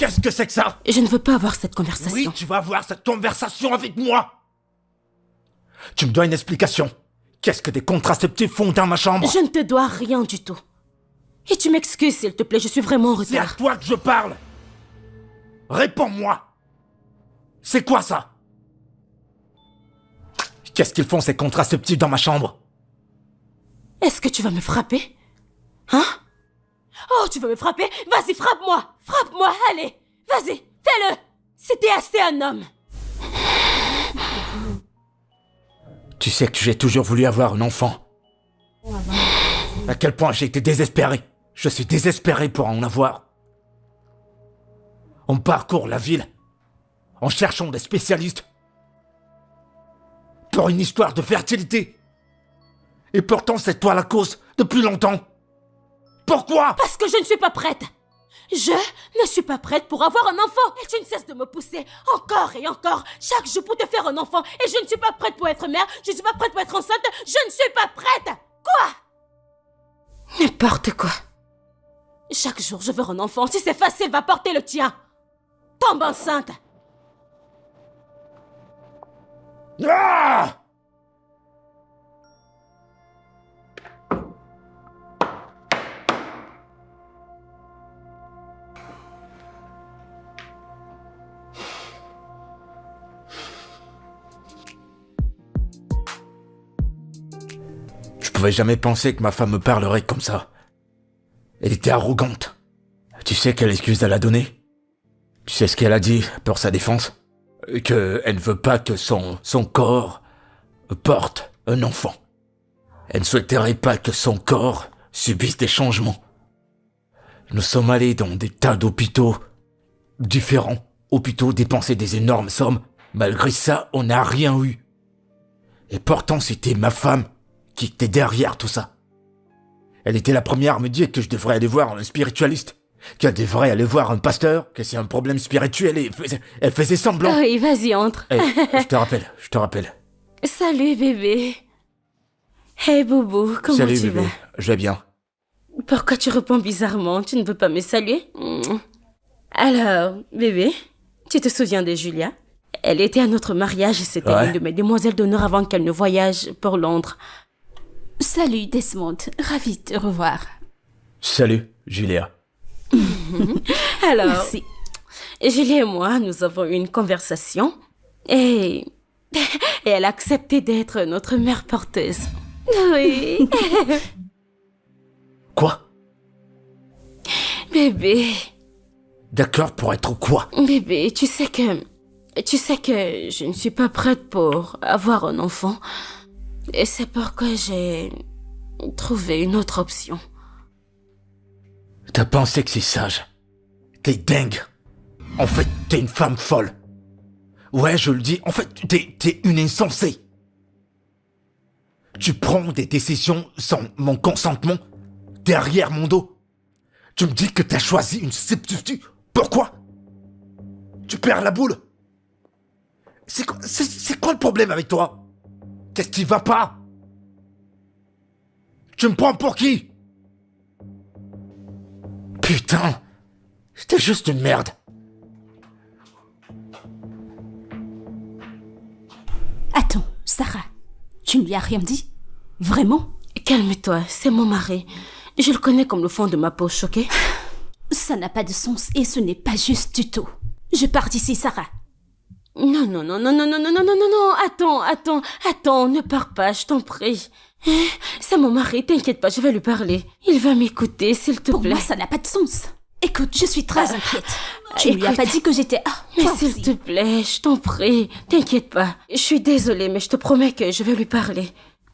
Qu'est-ce que c'est que ça? Je ne veux pas avoir cette conversation. Oui, tu vas avoir cette conversation avec moi. Tu me dois une explication. Qu'est-ce que des contraceptifs font dans ma chambre? Je ne te dois rien du tout. Et tu m'excuses, s'il te plaît, je suis vraiment en C'est à retard. toi que je parle. Réponds-moi. C'est quoi ça? Qu'est-ce qu'ils font ces contraceptifs dans ma chambre? Est-ce que tu vas me frapper? Hein? Oh, tu veux me frapper? Vas-y, frappe-moi! Frappe-moi, allez! Vas-y, fais-le! C'était assez un homme! Tu sais que j'ai toujours voulu avoir un enfant. À quel point j'ai été désespéré. Je suis désespéré pour en avoir. On parcourt la ville en cherchant des spécialistes pour une histoire de fertilité. Et pourtant c'est toi la cause depuis longtemps. Pourquoi? Parce que je ne suis pas prête! Je ne suis pas prête pour avoir un enfant! Et tu ne cesses de me pousser encore et encore, chaque jour pour te faire un enfant. Et je ne suis pas prête pour être mère, je ne suis pas prête pour être enceinte, je ne suis pas prête! Quoi? N'importe quoi. Chaque jour je veux un enfant, si c'est facile, va porter le tien! Tombe enceinte! Ah! Je pouvais jamais penser que ma femme me parlerait comme ça. Elle était arrogante. Tu sais quelle excuse elle a donnée? Tu sais ce qu'elle a dit pour sa défense? Qu'elle ne veut pas que son corps porte un enfant. Elle ne souhaiterait pas que son corps subisse des changements. Nous sommes allés dans des tas d'hôpitaux différents. Hôpitaux dépensés des énormes sommes. Malgré ça, on n'a rien eu. Et pourtant, c'était ma femme qui était derrière tout ça. Elle était la première à me dire que je devrais aller voir un spiritualiste, que je devrais aller voir un pasteur, que c'est un problème spirituel et elle faisait semblant. Oui, vas-y, entre. Hey, je te rappelle. Salut, bébé. Hey, Boubou, comment Salut tu bébé, vas? je vais bien. Pourquoi tu réponds bizarrement? Tu ne veux pas me saluer? Alors, bébé, tu te souviens de Julia? Elle était à notre mariage et c'était Ouais. une de mes demoiselles d'honneur avant qu'elle ne voyage pour Londres. Salut Desmond, ravi de te revoir. Salut, Julia. Alors, Merci. Julia et moi, nous avons eu une conversation et elle a accepté d'être notre mère porteuse. Oui. Quoi? Bébé, D'accord pour être quoi? bébé, tu sais que je ne suis pas prête pour avoir un enfant. Et c'est pourquoi j'ai trouvé une autre option. T'as pensé que c'est sage? T'es dingue. En fait, t'es une femme folle. Ouais, je le dis, en fait, t'es une insensée. Tu prends des décisions sans mon consentement, derrière mon dos. Tu me dis que t'as choisi une substitut. Pourquoi? Tu perds la boule. C'est quoi le problème avec toi? Qu'est-ce qui va pas? Tu me prends pour qui? Putain, j'étais juste une merde. Attends, Sarah, tu ne lui as rien dit? Vraiment? Calme-toi, c'est mon mari. Je le connais comme le fond de ma peau, choquée. Ça n'a pas de sens et ce n'est pas juste du tout. Je pars d'ici, Sarah. Non, attends, ne pars pas, je t'en prie. C'est mon mari, t'inquiète pas, je vais lui parler. Il va m'écouter, s'il te Pour plaît. moi, ça n'a pas de sens. Écoute, je suis très inquiète. Tu ne lui as écoute. pas dit que j'étais... Ah, Mais toi s'il aussi. te plaît, je t'en prie, t'inquiète pas. Je suis désolée, mais je te promets que je vais lui parler.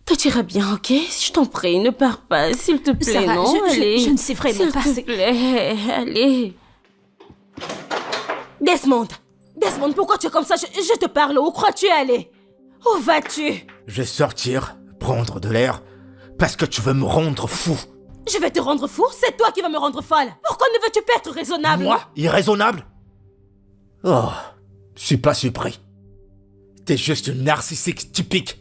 Tout ira bien, ok? Je t'en prie, ne pars pas, s'il te plaît, Sarah, non? Allez. je ne sais vraiment pas. S'il te plaît, allez. Desmond, pourquoi tu es comme ça? Je te parle, où crois-tu aller? Où vas-tu? Je vais sortir, prendre de l'air, parce que tu veux me rendre fou. Je vais te rendre fou? C'est toi qui vas me rendre folle. Pourquoi ne veux-tu pas être raisonnable? Moi, irraisonnable? Oh, je suis pas surpris. T'es juste une narcissique typique.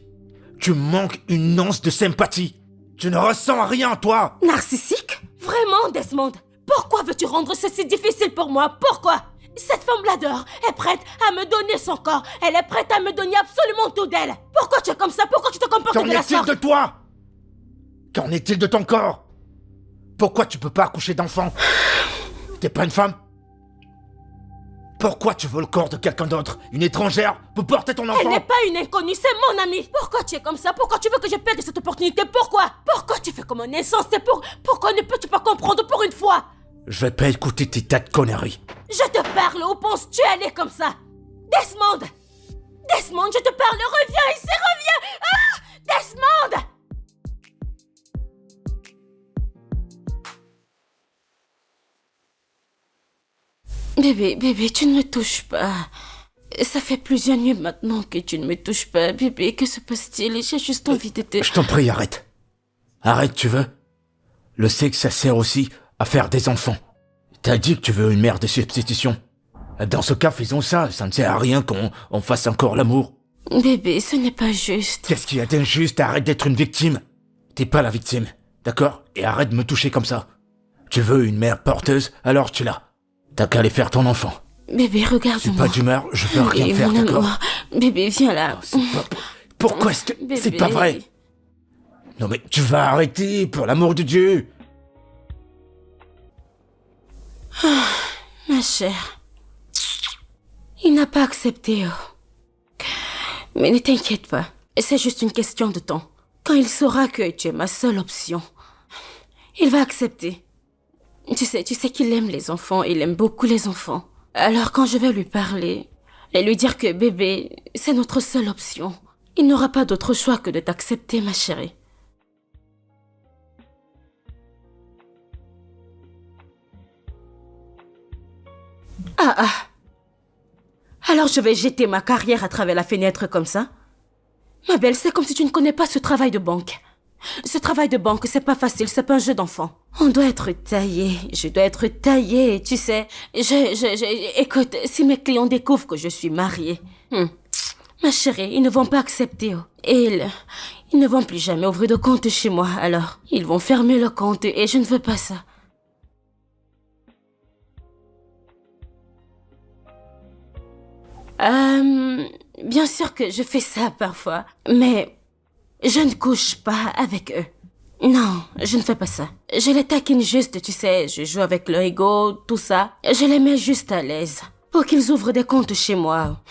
Tu manques une once de sympathie. Tu ne ressens rien, toi. Narcissique? Vraiment, Desmond? Pourquoi veux-tu rendre ceci difficile pour moi? Pourquoi? Cette femme l'adore, est prête à me donner son corps. Elle est prête à me donner absolument tout d'elle. Pourquoi tu es comme ça? Pourquoi tu te comportes Qu'en de la est-il sorte? de toi? Qu'en est-il de ton corps? Pourquoi tu peux pas accoucher d'enfant? T'es pas une femme? Pourquoi tu veux le corps de quelqu'un d'autre? Une étrangère pour porter ton enfant? Elle n'est pas une inconnue, c'est mon amie. Pourquoi tu es comme ça? Pourquoi tu veux que je perde cette opportunité? Pourquoi? Pourquoi tu fais comme un insensé? Pourquoi ne peux-tu pas comprendre pour une fois? Je vais pas écouter tes tas de conneries. Je te parle, où penses-tu aller comme ça? Desmond! Desmond, je te parle, reviens ici, reviens! Ah! Desmond! Bébé, tu ne me touches pas. Ça fait plusieurs nuits maintenant que tu ne me touches pas. Bébé, que se passe-t-il? J'ai juste envie de te... Je t'en prie, arrête. Arrête, tu veux? Le sexe, ça sert aussi à faire des enfants. T'as dit que tu veux une mère de substitution. Dans ce cas, faisons ça. Ça ne sert à rien qu'on fasse encore l'amour. Bébé, ce n'est pas juste. Qu'est-ce qu'il y a d'injuste? Arrête d'être une victime. T'es pas la victime, d'accord? Et arrête de me toucher comme ça. Tu veux une mère porteuse? Alors tu l'as. T'as qu'à aller faire ton enfant. Bébé, Je suis regarde-moi. pas d'humeur, je veux rien Bébé, faire, mon d'accord? amour. Bébé, viens là. Pourquoi est-ce que... C'est Bébé. pas vrai. Non mais tu vas arrêter, pour l'amour de Dieu. Ma chère, il n'a pas accepté. Oh. Mais ne t'inquiète pas, c'est juste une question de temps. Quand il saura que tu es ma seule option, il va accepter. Tu sais qu'il aime les enfants, il aime beaucoup les enfants. Alors quand je vais lui parler et lui dire que bébé, c'est notre seule option, il n'aura pas d'autre choix que de t'accepter, ma chérie. Ah. Alors je vais jeter ma carrière à travers la fenêtre comme ça? Ma belle, c'est comme si tu ne connais pas ce travail de banque. Ce travail de banque, c'est pas facile, c'est pas un jeu d'enfant. On doit être taillé, je dois être taillée, tu sais. Écoute, si mes clients découvrent que je suis mariée, ma chérie, ils ne vont pas accepter. Oh. Et ils ne vont plus jamais ouvrir de compte chez moi, alors. Ils vont fermer le compte et je ne veux pas ça. Bien sûr que je fais ça parfois, mais je ne couche pas avec eux. Non, je ne fais pas ça. Je les taquine juste, tu sais, je joue avec leur ego, tout ça. Je les mets juste à l'aise pour qu'ils ouvrent des comptes chez moi.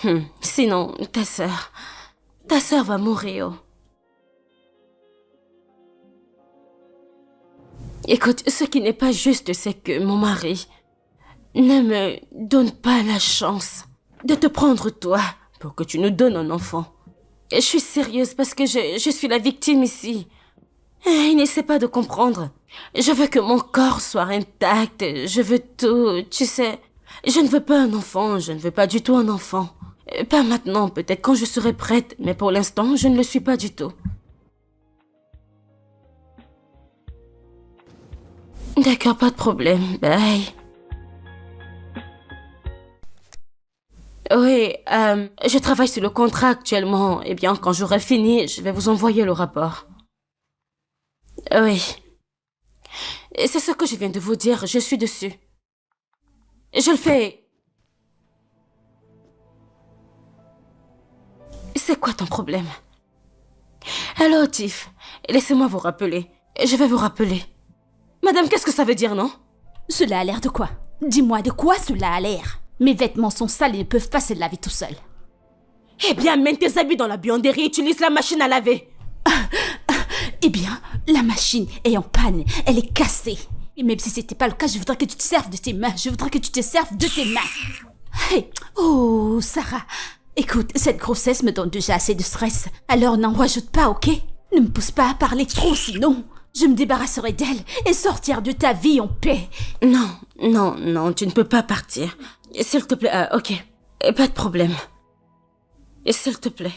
Sinon, ta sœur va mourir. Écoute, ce qui n'est pas juste, c'est que mon mari ne me donne pas la chance de te prendre toi pour que tu nous donnes un enfant. Et je suis sérieuse parce que je suis la victime ici. Il n'essaie pas de comprendre. Je veux que mon corps soit intact, je veux tout, tu sais. Je ne veux pas un enfant, je ne veux pas du tout un enfant. Pas maintenant, peut-être quand je serai prête, mais pour l'instant, je ne le suis pas du tout. D'accord, pas de problème, bye. Oui, je travaille sur le contrat actuellement. Eh bien, quand j'aurai fini, je vais vous envoyer le rapport. Oui. C'est ce que je viens de vous dire, je suis dessus. Je le fais. C'est quoi ton problème? Allô, Tiff, laissez-moi vous rappeler. Je vais vous rappeler. Madame, qu'est-ce que ça veut dire, non? Cela a l'air de quoi? Dis-moi de quoi cela a l'air? Mes vêtements sont sales et ne peuvent pas se laver tout seuls. Eh bien, mets tes habits dans la buanderie et utilise la machine à laver. Eh bien, la machine est en panne, elle est cassée. Et même si c'était pas le cas, je voudrais que tu te serves de tes mains. Je voudrais que tu te serves de tes mains. Hey. Oh, Sarah. Écoute, cette grossesse me donne déjà assez de stress. Alors n'en rajoute pas, ok? Ne me pousse pas à parler trop, sinon je me débarrasserai d'elle et sortir de ta vie en paix. Non, tu ne peux pas partir. S'il te plaît, ok. Pas de problème. Et s'il te plaît.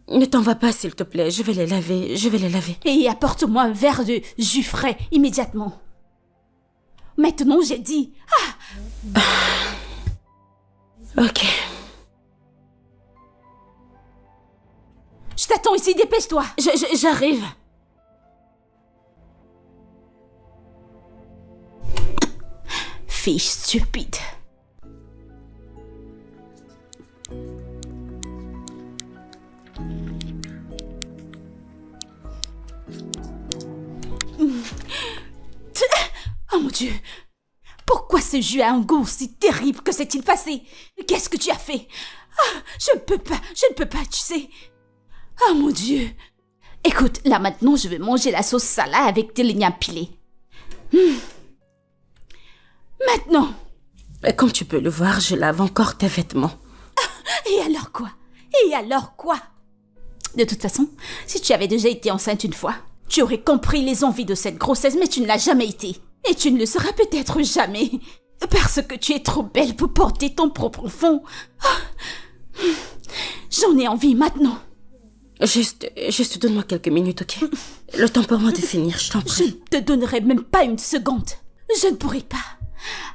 Ne t'en vas pas, s'il te plaît. Je vais les laver. Et apporte-moi un verre de jus frais, immédiatement. Maintenant, j'ai dit... Ok. Je t'attends ici, dépêche-toi. J'arrive. Fille stupide. mon Dieu! Pourquoi ce jeu a un goût si terrible? Que s'est-il passé? Qu'est-ce que tu as fait? Ah, je ne peux pas, tu sais. Ah mon Dieu! Écoute, là maintenant, je vais manger la sauce salade avec des lignes pilées. Maintenant. Comme tu peux le voir, je lave encore tes vêtements. Et alors quoi? De toute façon, si tu avais déjà été enceinte une fois, tu aurais compris les envies de cette grossesse, mais tu ne l'as jamais été. Et tu ne le seras peut-être jamais. Parce que tu es trop belle pour porter ton propre enfant. J'en ai envie maintenant. Juste donne-moi quelques minutes, ok? Le temps pour moi de finir, je t'en Je prie. ne te donnerai même pas une seconde. Je ne pourrai pas.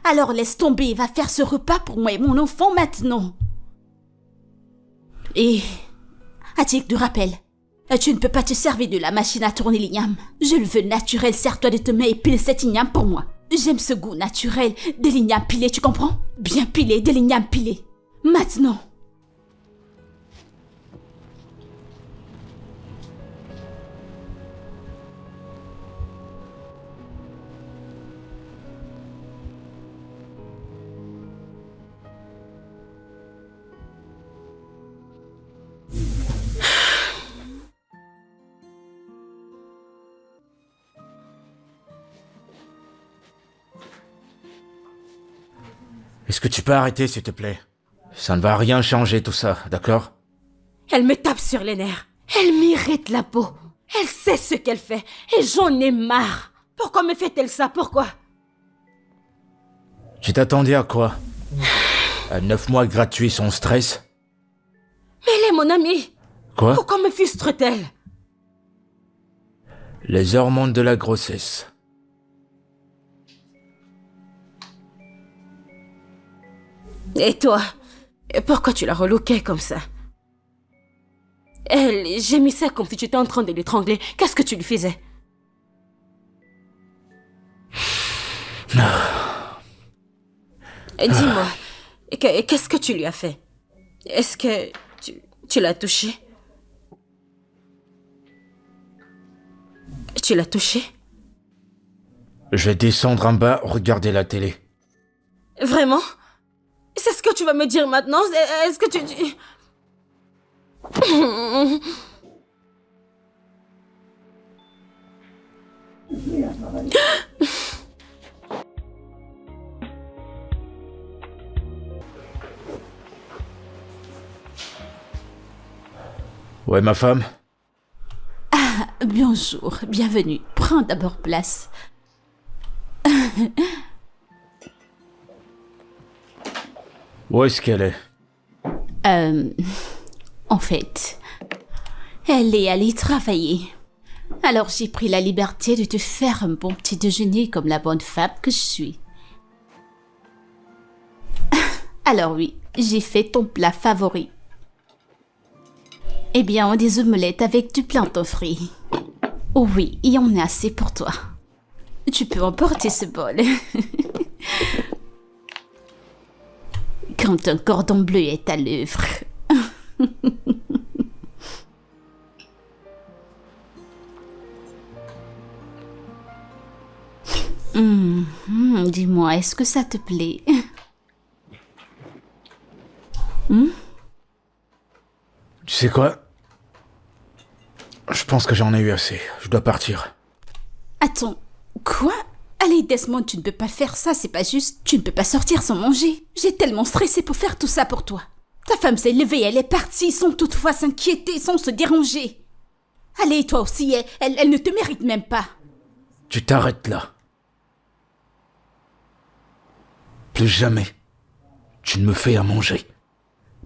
Alors laisse tomber et va faire ce repas pour moi et mon enfant maintenant. Et, à titre de rappel, tu ne peux pas te servir de la machine à tourner l'igname. Je le veux naturel, sers-toi de tes mains et pile cet igname pour moi. J'aime ce goût naturel des lignames pilées, tu comprends? Bien pilé, des lignames pilées. Maintenant. Est-ce que tu peux arrêter, s'il te plaît? Ça ne va rien changer tout ça, d'accord? Elle me tape sur les nerfs. Elle m'irrite la peau. Elle sait ce qu'elle fait. Et j'en ai marre. Pourquoi me fait-elle ça? Pourquoi? Tu t'attendais à quoi? À 9 mois gratuits sans stress? Mais elle est mon amie. Quoi? Pourquoi me frustre-t-elle? Les hormones de la grossesse. Et toi? Pourquoi tu la reloquais comme ça? Elle gémissait comme si tu étais en train de l'étrangler. Qu'est-ce que tu lui faisais? Dis-moi, qu'est-ce que tu lui as fait? Est-ce que tu l'as touché? Tu l'as touché? Je vais descendre en bas, regarder la télé. Vraiment? C'est ce que tu vas me dire maintenant? Est-ce que tu... Ouais, ma femme? Bonjour, bienvenue. Prends d'abord place. Où est-ce qu'elle est? En fait, elle est allée travailler. Alors j'ai pris la liberté de te faire un bon petit déjeuner comme la bonne femme que je suis. Alors oui, j'ai fait ton plat favori. Eh bien, des omelettes avec du plantain frit. Oh oui, il y en a assez pour toi. Tu peux emporter ce bol. Quand un cordon bleu est à l'œuvre. Dis-moi, est-ce que ça te plaît? Tu sais quoi? Je pense que j'en ai eu assez. Je dois partir. Attends, quoi? Allez, Desmond, tu ne peux pas faire ça, c'est pas juste. Tu ne peux pas sortir sans manger. J'ai tellement stressé pour faire tout ça pour toi. Ta femme s'est levée, elle est partie sans toutefois s'inquiéter, sans se déranger. Allez, toi aussi, elle ne te mérite même pas. Tu t'arrêtes là. Plus jamais. Tu ne me fais à manger.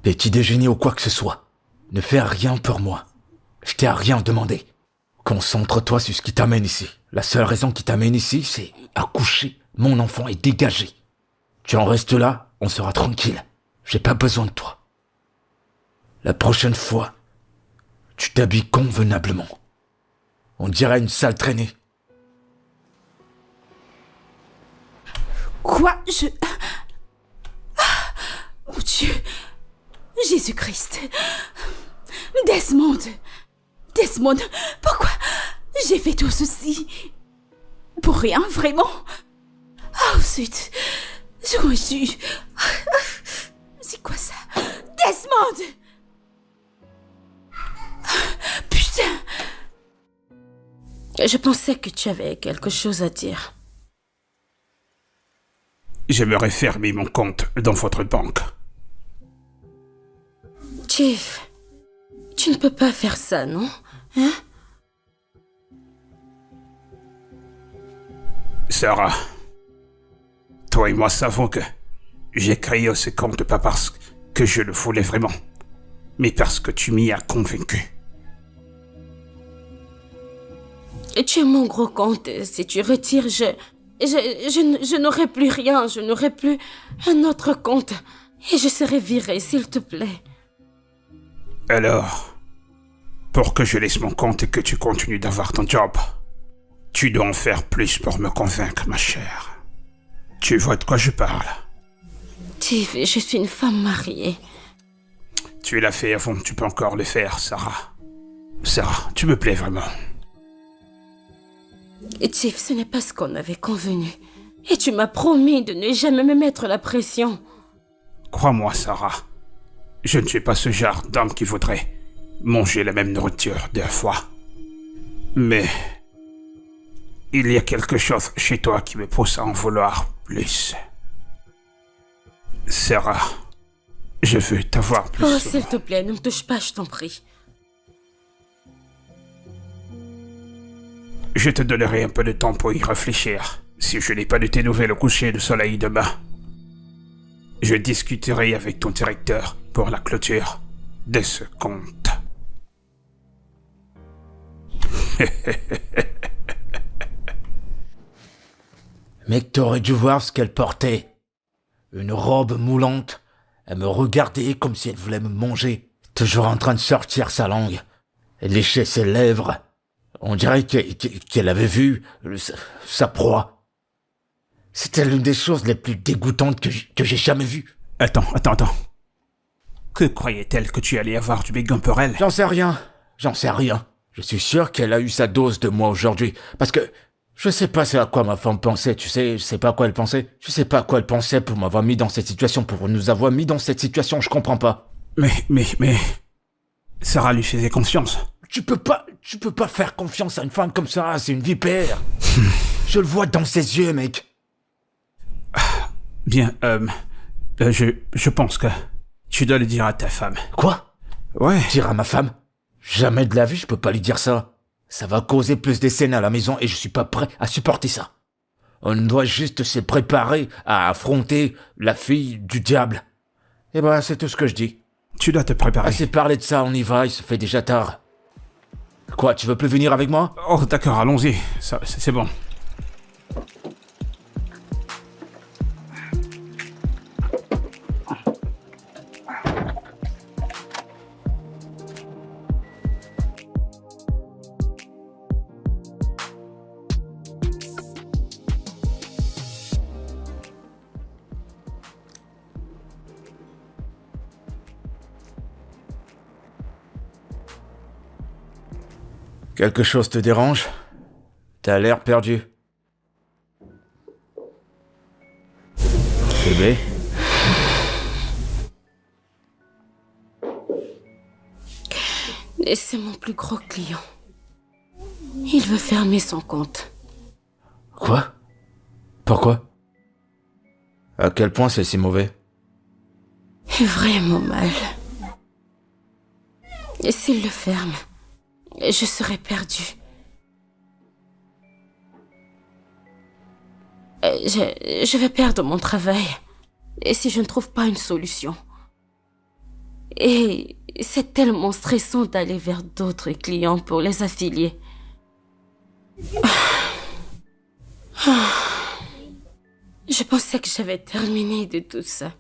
Petit déjeuner ou quoi que ce soit. Ne fais rien pour moi. Je t'ai rien demandé. Concentre-toi sur ce qui t'amène ici. La seule raison qui t'amène ici, c'est accoucher. Mon enfant est dégagé. Tu en restes là, on sera tranquille. J'ai pas besoin de toi. La prochaine fois, tu t'habilles convenablement. On dirait une sale traînée. Quoi? Mon Dieu! Jésus-Christ! Desmond! Desmond, pourquoi j'ai fait tout ceci? Pour rien, vraiment? Oh zut, j'aurais dû... C'est quoi ça? Desmond! Putain! Je pensais que tu avais quelque chose à dire. J'aimerais fermer mon compte dans votre banque. Chief, tu ne peux pas faire ça, non? Hein? Sarah, toi et moi savons que j'ai créé ce compte pas parce que je le voulais vraiment, mais parce que tu m'y as convaincu. Et tu es mon gros compte. Si tu retires, je n'aurai plus rien. Je n'aurai plus un autre compte. Et je serai virée, s'il te plaît. Alors, pour que je laisse mon compte et que tu continues d'avoir ton job, tu dois en faire plus pour me convaincre, ma chère. Tu vois de quoi je parle? Steve, je suis une femme mariée. Tu l'as fait avant, tu peux encore le faire, Sarah. Sarah, tu me plais vraiment. Et Steve, ce n'est pas ce qu'on avait convenu. Et tu m'as promis de ne jamais me mettre la pression. Crois-moi, Sarah. Je ne suis pas ce genre d'homme qui voudrait manger la même nourriture 2 fois. Mais il y a quelque chose chez toi qui me pousse à en vouloir plus. Sarah, je veux t'avoir plus. Oh, s'il te plaît, ne me touche pas, je t'en prie. Je te donnerai un peu de temps pour y réfléchir. Si je n'ai pas de tes nouvelles au coucher de soleil demain, je discuterai avec ton directeur pour la clôture de ce compte. Mec, t'aurais dû voir ce qu'elle portait. Une robe moulante. Elle me regardait comme si elle voulait me manger. Toujours en train de sortir sa langue. Elle léchait ses lèvres. On dirait qu'elle avait vu sa proie. C'était l'une des choses les plus dégoûtantes que j'ai jamais vues. Attends. Que croyait-elle que tu allais avoir du béguin pour elle? J'en sais rien. Je suis sûr qu'elle a eu sa dose de moi aujourd'hui. Parce que je sais pas c'est à quoi ma femme pensait, tu sais, je sais pas à quoi elle pensait. Je sais pas à quoi elle pensait pour m'avoir mis dans cette situation, pour nous avoir mis dans cette situation, je comprends pas. Mais... Sarah lui faisait confiance. Tu peux pas faire confiance à une femme comme ça, c'est une vipère. Je le vois dans ses yeux, mec. Bien, je pense que tu dois le dire à ta femme. Quoi? Ouais. Dire à ma femme? Jamais de la vie, je peux pas lui dire ça. Ça va causer plus de scènes à la maison et je suis pas prêt à supporter ça. On doit juste se préparer à affronter la fille du diable. Et ben, c'est tout ce que je dis. Tu dois te préparer. Assez parlé de ça, on y va, il se fait déjà tard. Quoi, tu veux plus venir avec moi? Oh, d'accord, allons-y. C'est bon. Quelque chose te dérange? T'as l'air perdu. Bébé? Et c'est mon plus gros client. Il veut fermer son compte. Quoi? Pourquoi? À quel point c'est si mauvais? Vraiment mal. Et s'il le ferme, je serai perdue. Je vais perdre mon travail. Et si je ne trouve pas une solution? Et c'est tellement stressant d'aller vers d'autres clients pour les affilier. Je pensais que j'avais terminé de tout ça.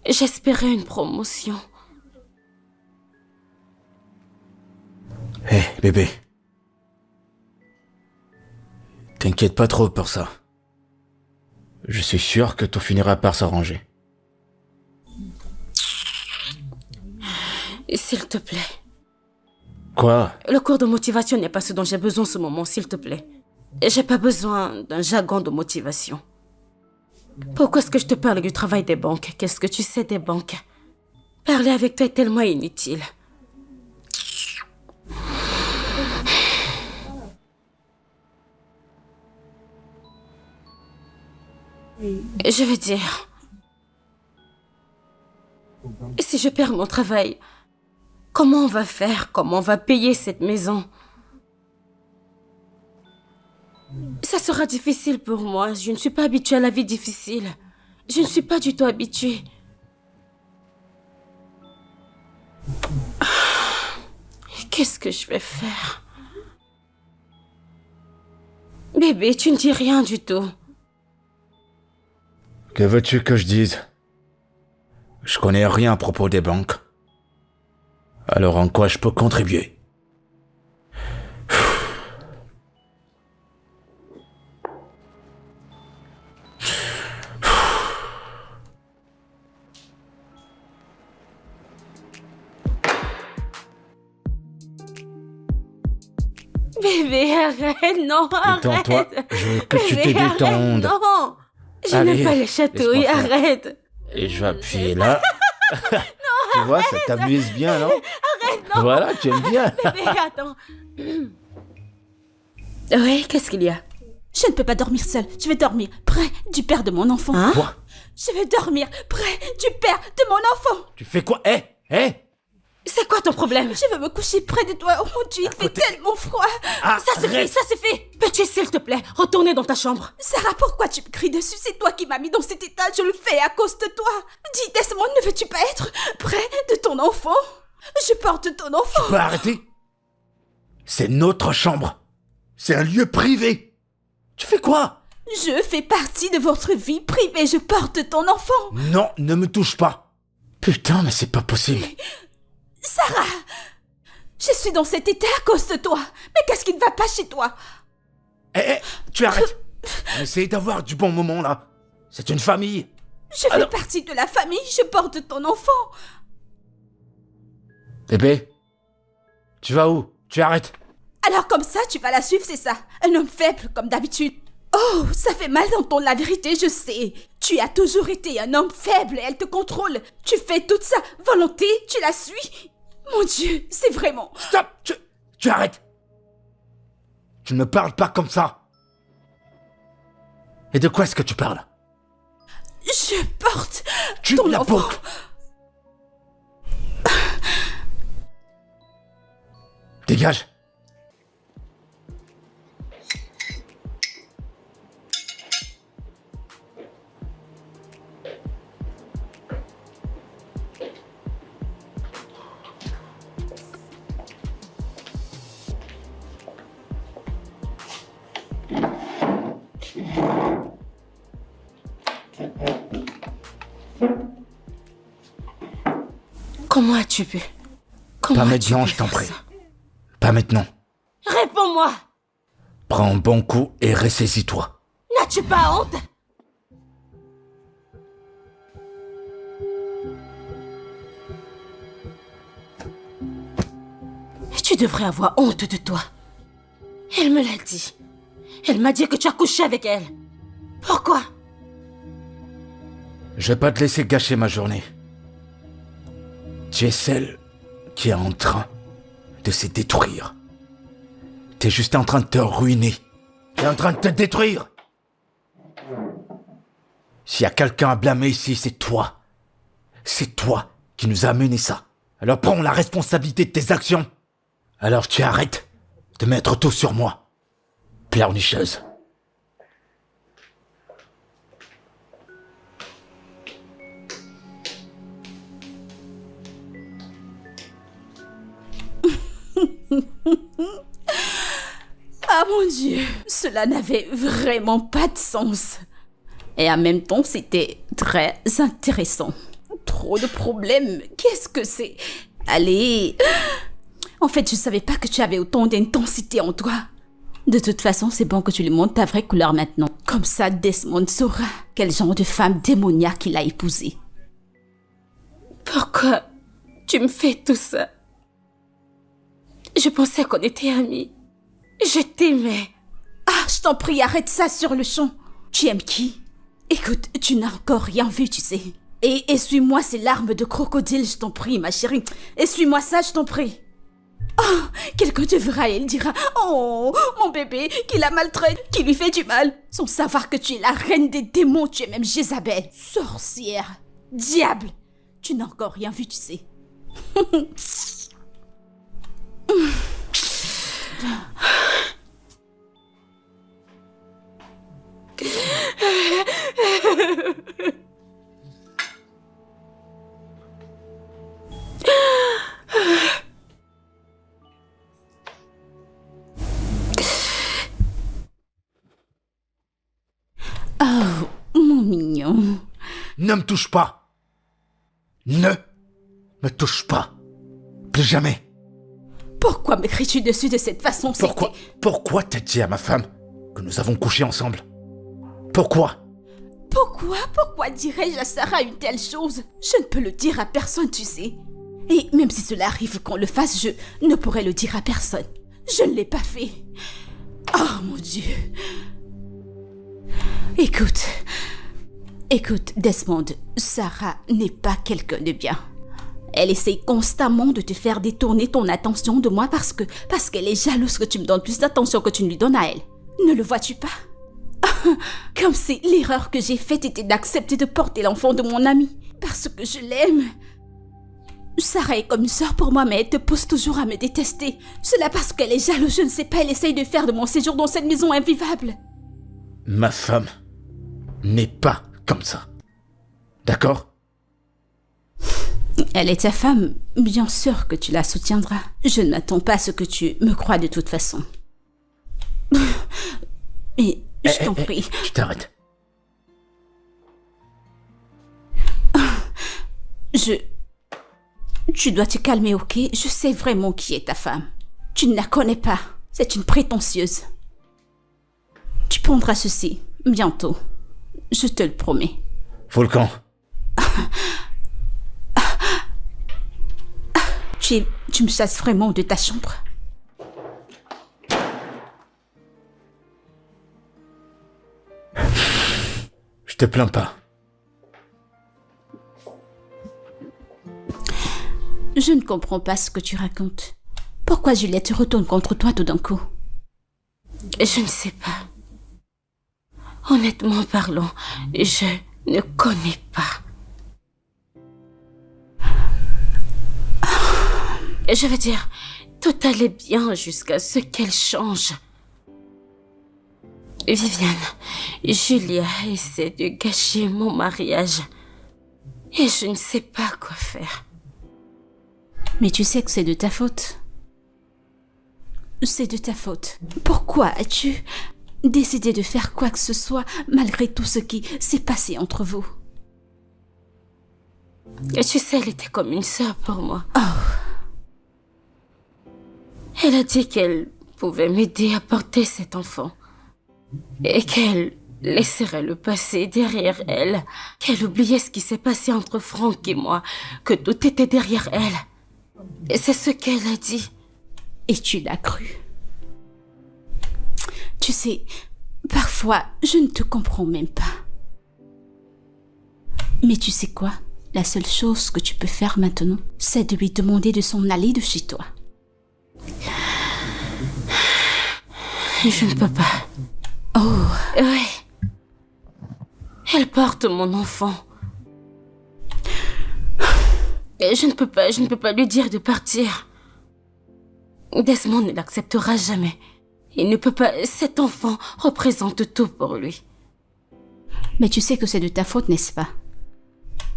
J'espérais une promotion. Hé, bébé. T'inquiète pas trop pour ça. Je suis sûr que tout finira par s'arranger. S'il te plaît. Quoi? Le cours de motivation n'est pas ce dont j'ai besoin en ce moment, s'il te plaît. J'ai pas besoin d'un jargon de motivation. Pourquoi est-ce que je te parle du travail des banques? Qu'est-ce que tu sais des banques? Parler avec toi est tellement inutile. Je veux dire, si je perds mon travail, comment on va faire? Comment on va payer cette maison? Ça sera difficile pour moi. Je ne suis pas habituée à la vie difficile. Je ne suis pas du tout habituée. Qu'est-ce que je vais faire? Bébé, tu ne dis rien du tout. Que veux-tu que je dise? Je connais rien à propos des banques. Alors en quoi je peux contribuer? Bébé, arrête, non, arrête. Détends-toi, je veux que tu te Bébé, arrête, détendes. non. Je Allez, n'aime pas les chatouilles, laisse-moi faire. arrête. Et je vais appuyer là. Tu vois, ça t'amuse bien, non? Arrête, non. Voilà, tu aimes bien. Bébé, attends. Oui, qu'est-ce qu'il y a? Je ne peux pas dormir seule. Je vais dormir près du père de mon enfant. Hein? Quoi? Je vais dormir près du père de mon enfant. Tu fais quoi? Hé? C'est quoi ton problème? Je veux me coucher près de toi. Oh mon Dieu, il fait tellement froid. Ça suffit, ça suffit. Peux-tu, s'il te plaît, retourner dans ta chambre? Sarah, pourquoi tu me cries dessus? C'est toi qui m'as mis dans cet état. Je le fais à cause de toi. Dis, Desmond, ne veux-tu pas être près de ton enfant? Je porte ton enfant. Tu peux arrêter? C'est notre chambre. C'est un lieu privé. Tu fais quoi? Je fais partie de votre vie privée. Je porte ton enfant. Non, ne me touche pas. Putain, mais c'est pas possible. Sarah, je suis dans cet état à cause de toi. Mais qu'est-ce qui ne va pas chez toi? Tu arrêtes. On essaye d'avoir du bon moment, là. C'est une famille. Je fais partie de la famille. Je porte ton enfant. Bébé, tu vas où? Tu arrêtes. Alors comme ça, tu vas la suivre, c'est ça? Un homme faible, comme d'habitude. Oh, ça fait mal d'entendre la vérité, je sais. Tu as toujours été un homme faible et elle te contrôle. Tu fais toute sa volonté, tu la suis. Mon Dieu, c'est vraiment... Stop. Tu arrêtes. Tu ne me parles pas comme ça. Et de quoi est-ce que tu parles? Je porte Tu ton la enfant. portes. Dégage. Comment as-tu pu? Comment Pas as-tu maintenant, pu je t'en faire prie. ça? Pas maintenant. Réponds-moi! Prends un bon coup et ressaisis-toi. N'as-tu pas honte? Tu devrais avoir honte de toi. Elle me l'a dit. Elle m'a dit que tu as couché avec elle. Pourquoi? Je vais pas te laisser gâcher ma journée. Tu es celle qui est en train de se détruire. T'es juste en train de te ruiner. T'es en train de te détruire. S'il y a quelqu'un à blâmer ici, c'est toi. C'est toi qui nous a mené ça. Alors prends la responsabilité de tes actions. Alors tu arrêtes de mettre tout sur moi. Pleurnicheuse. Ah mon Dieu, cela n'avait vraiment pas de sens. Et en même temps, c'était très intéressant. Trop de problèmes, qu'est-ce que c'est? Allez. En fait, je savais pas que tu avais autant d'intensité en toi. De toute façon, c'est bon que tu lui montres ta vraie couleur maintenant. Comme ça, Desmond saura quel genre de femme démoniaque il a épousée. Pourquoi tu me fais tout ça? Je pensais qu'on était amis. Je t'aimais. Ah, je t'en prie, arrête ça sur le champ. Tu aimes qui? Écoute, tu n'as encore rien vu, tu sais. Et essuie-moi ces larmes de crocodile, je t'en prie, ma chérie. Essuie-moi ça, je t'en prie. Oh, quelqu'un te verra et il dira « Oh, mon bébé, qui la maltraite, qui lui fait du mal. » Sans savoir que tu es la reine des démons, tu es même Jézabel. Sorcière, diable. Tu n'as encore rien vu, tu sais. Oh, mon mignon. Ne me touche pas. Ne me touche pas. Plus jamais. Pourquoi m'écris-tu dessus de cette façon? Pourquoi t'as dit à ma femme que nous avons couché ensemble? Pourquoi? Pourquoi dirais-je à Sarah une telle chose? Je ne peux le dire à personne, tu sais. Et même si cela arrive qu'on le fasse, je ne pourrais le dire à personne. Je ne l'ai pas fait. Oh mon Dieu. Écoute, Desmond, Sarah n'est pas quelqu'un de bien. Elle essaye constamment de te faire détourner ton attention de moi parce qu'elle est jalouse que tu me donnes plus d'attention que tu ne lui donnes à elle. Ne le vois-tu pas? Comme si l'erreur que j'ai faite était d'accepter de porter l'enfant de mon ami parce que je l'aime. Sarah est comme une sœur pour moi, mais elle te pousse toujours à me détester. Cela parce qu'elle est jalouse, je ne sais pas, elle essaye de faire de mon séjour dans cette maison invivable. Ma femme n'est pas comme ça. D'accord? Elle est ta femme, bien sûr que tu la soutiendras. Je ne m'attends pas à ce que tu me crois de toute façon. Mais je t'en prie. Je t'arrête. Tu dois te calmer, ok? Je sais vraiment qui est ta femme. Tu ne la connais pas. C'est une prétentieuse. Tu prendras ceci, bientôt. Je te le promets. Volcan. Tu me chasses vraiment de ta chambre? Je te plains pas. Je ne comprends pas ce que tu racontes. Pourquoi Juliette se retourne contre toi tout d'un coup? Je ne sais pas. Honnêtement parlant, je ne connais pas. Je veux dire, tout allait bien jusqu'à ce qu'elle change. Viviane, Julia essaie de gâcher mon mariage. Et je ne sais pas quoi faire. Mais tu sais que c'est de ta faute. C'est de ta faute. Pourquoi as-tu décidé de faire quoi que ce soit malgré tout ce qui s'est passé entre vous? Et tu sais, elle était comme une sœur pour moi. Oh. Elle a dit qu'elle pouvait m'aider à porter cet enfant. Et qu'elle laisserait le passé derrière elle. Qu'elle oubliait ce qui s'est passé entre Franck et moi. Que tout était derrière elle. Et c'est ce qu'elle a dit. Et tu l'as cru. Tu sais, parfois, je ne te comprends même pas. Mais tu sais quoi? La seule chose que tu peux faire maintenant, c'est de lui demander de s'en aller de chez toi. Je ne peux pas. Oh. Oui. Elle porte mon enfant. Et je ne peux pas lui dire de partir. Desmond ne l'acceptera jamais. Il ne peut pas. Cet enfant représente tout pour lui. Mais tu sais que c'est de ta faute, n'est-ce pas?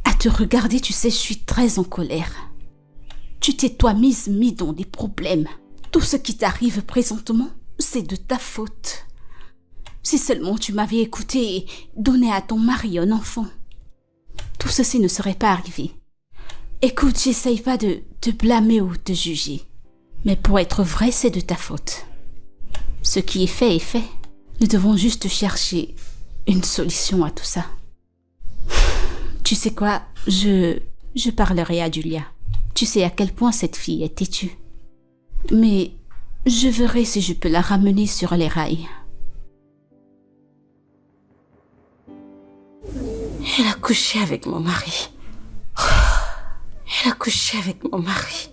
À te regarder, tu sais, je suis très en colère. Tu t'es mis dans des problèmes. Tout ce qui t'arrive présentement, c'est de ta faute. Si seulement tu m'avais écouté et donné à ton mari un enfant, tout ceci ne serait pas arrivé. Écoute, j'essaye pas de te blâmer ou te juger. Mais pour être vrai, c'est de ta faute. Ce qui est fait est fait. Nous devons juste chercher une solution à tout ça. Tu sais quoi? Je parlerai à Julia. Tu sais à quel point cette fille est têtue. Mais je verrai si je peux la ramener sur les rails. Elle a couché avec mon mari. Elle a couché avec mon mari.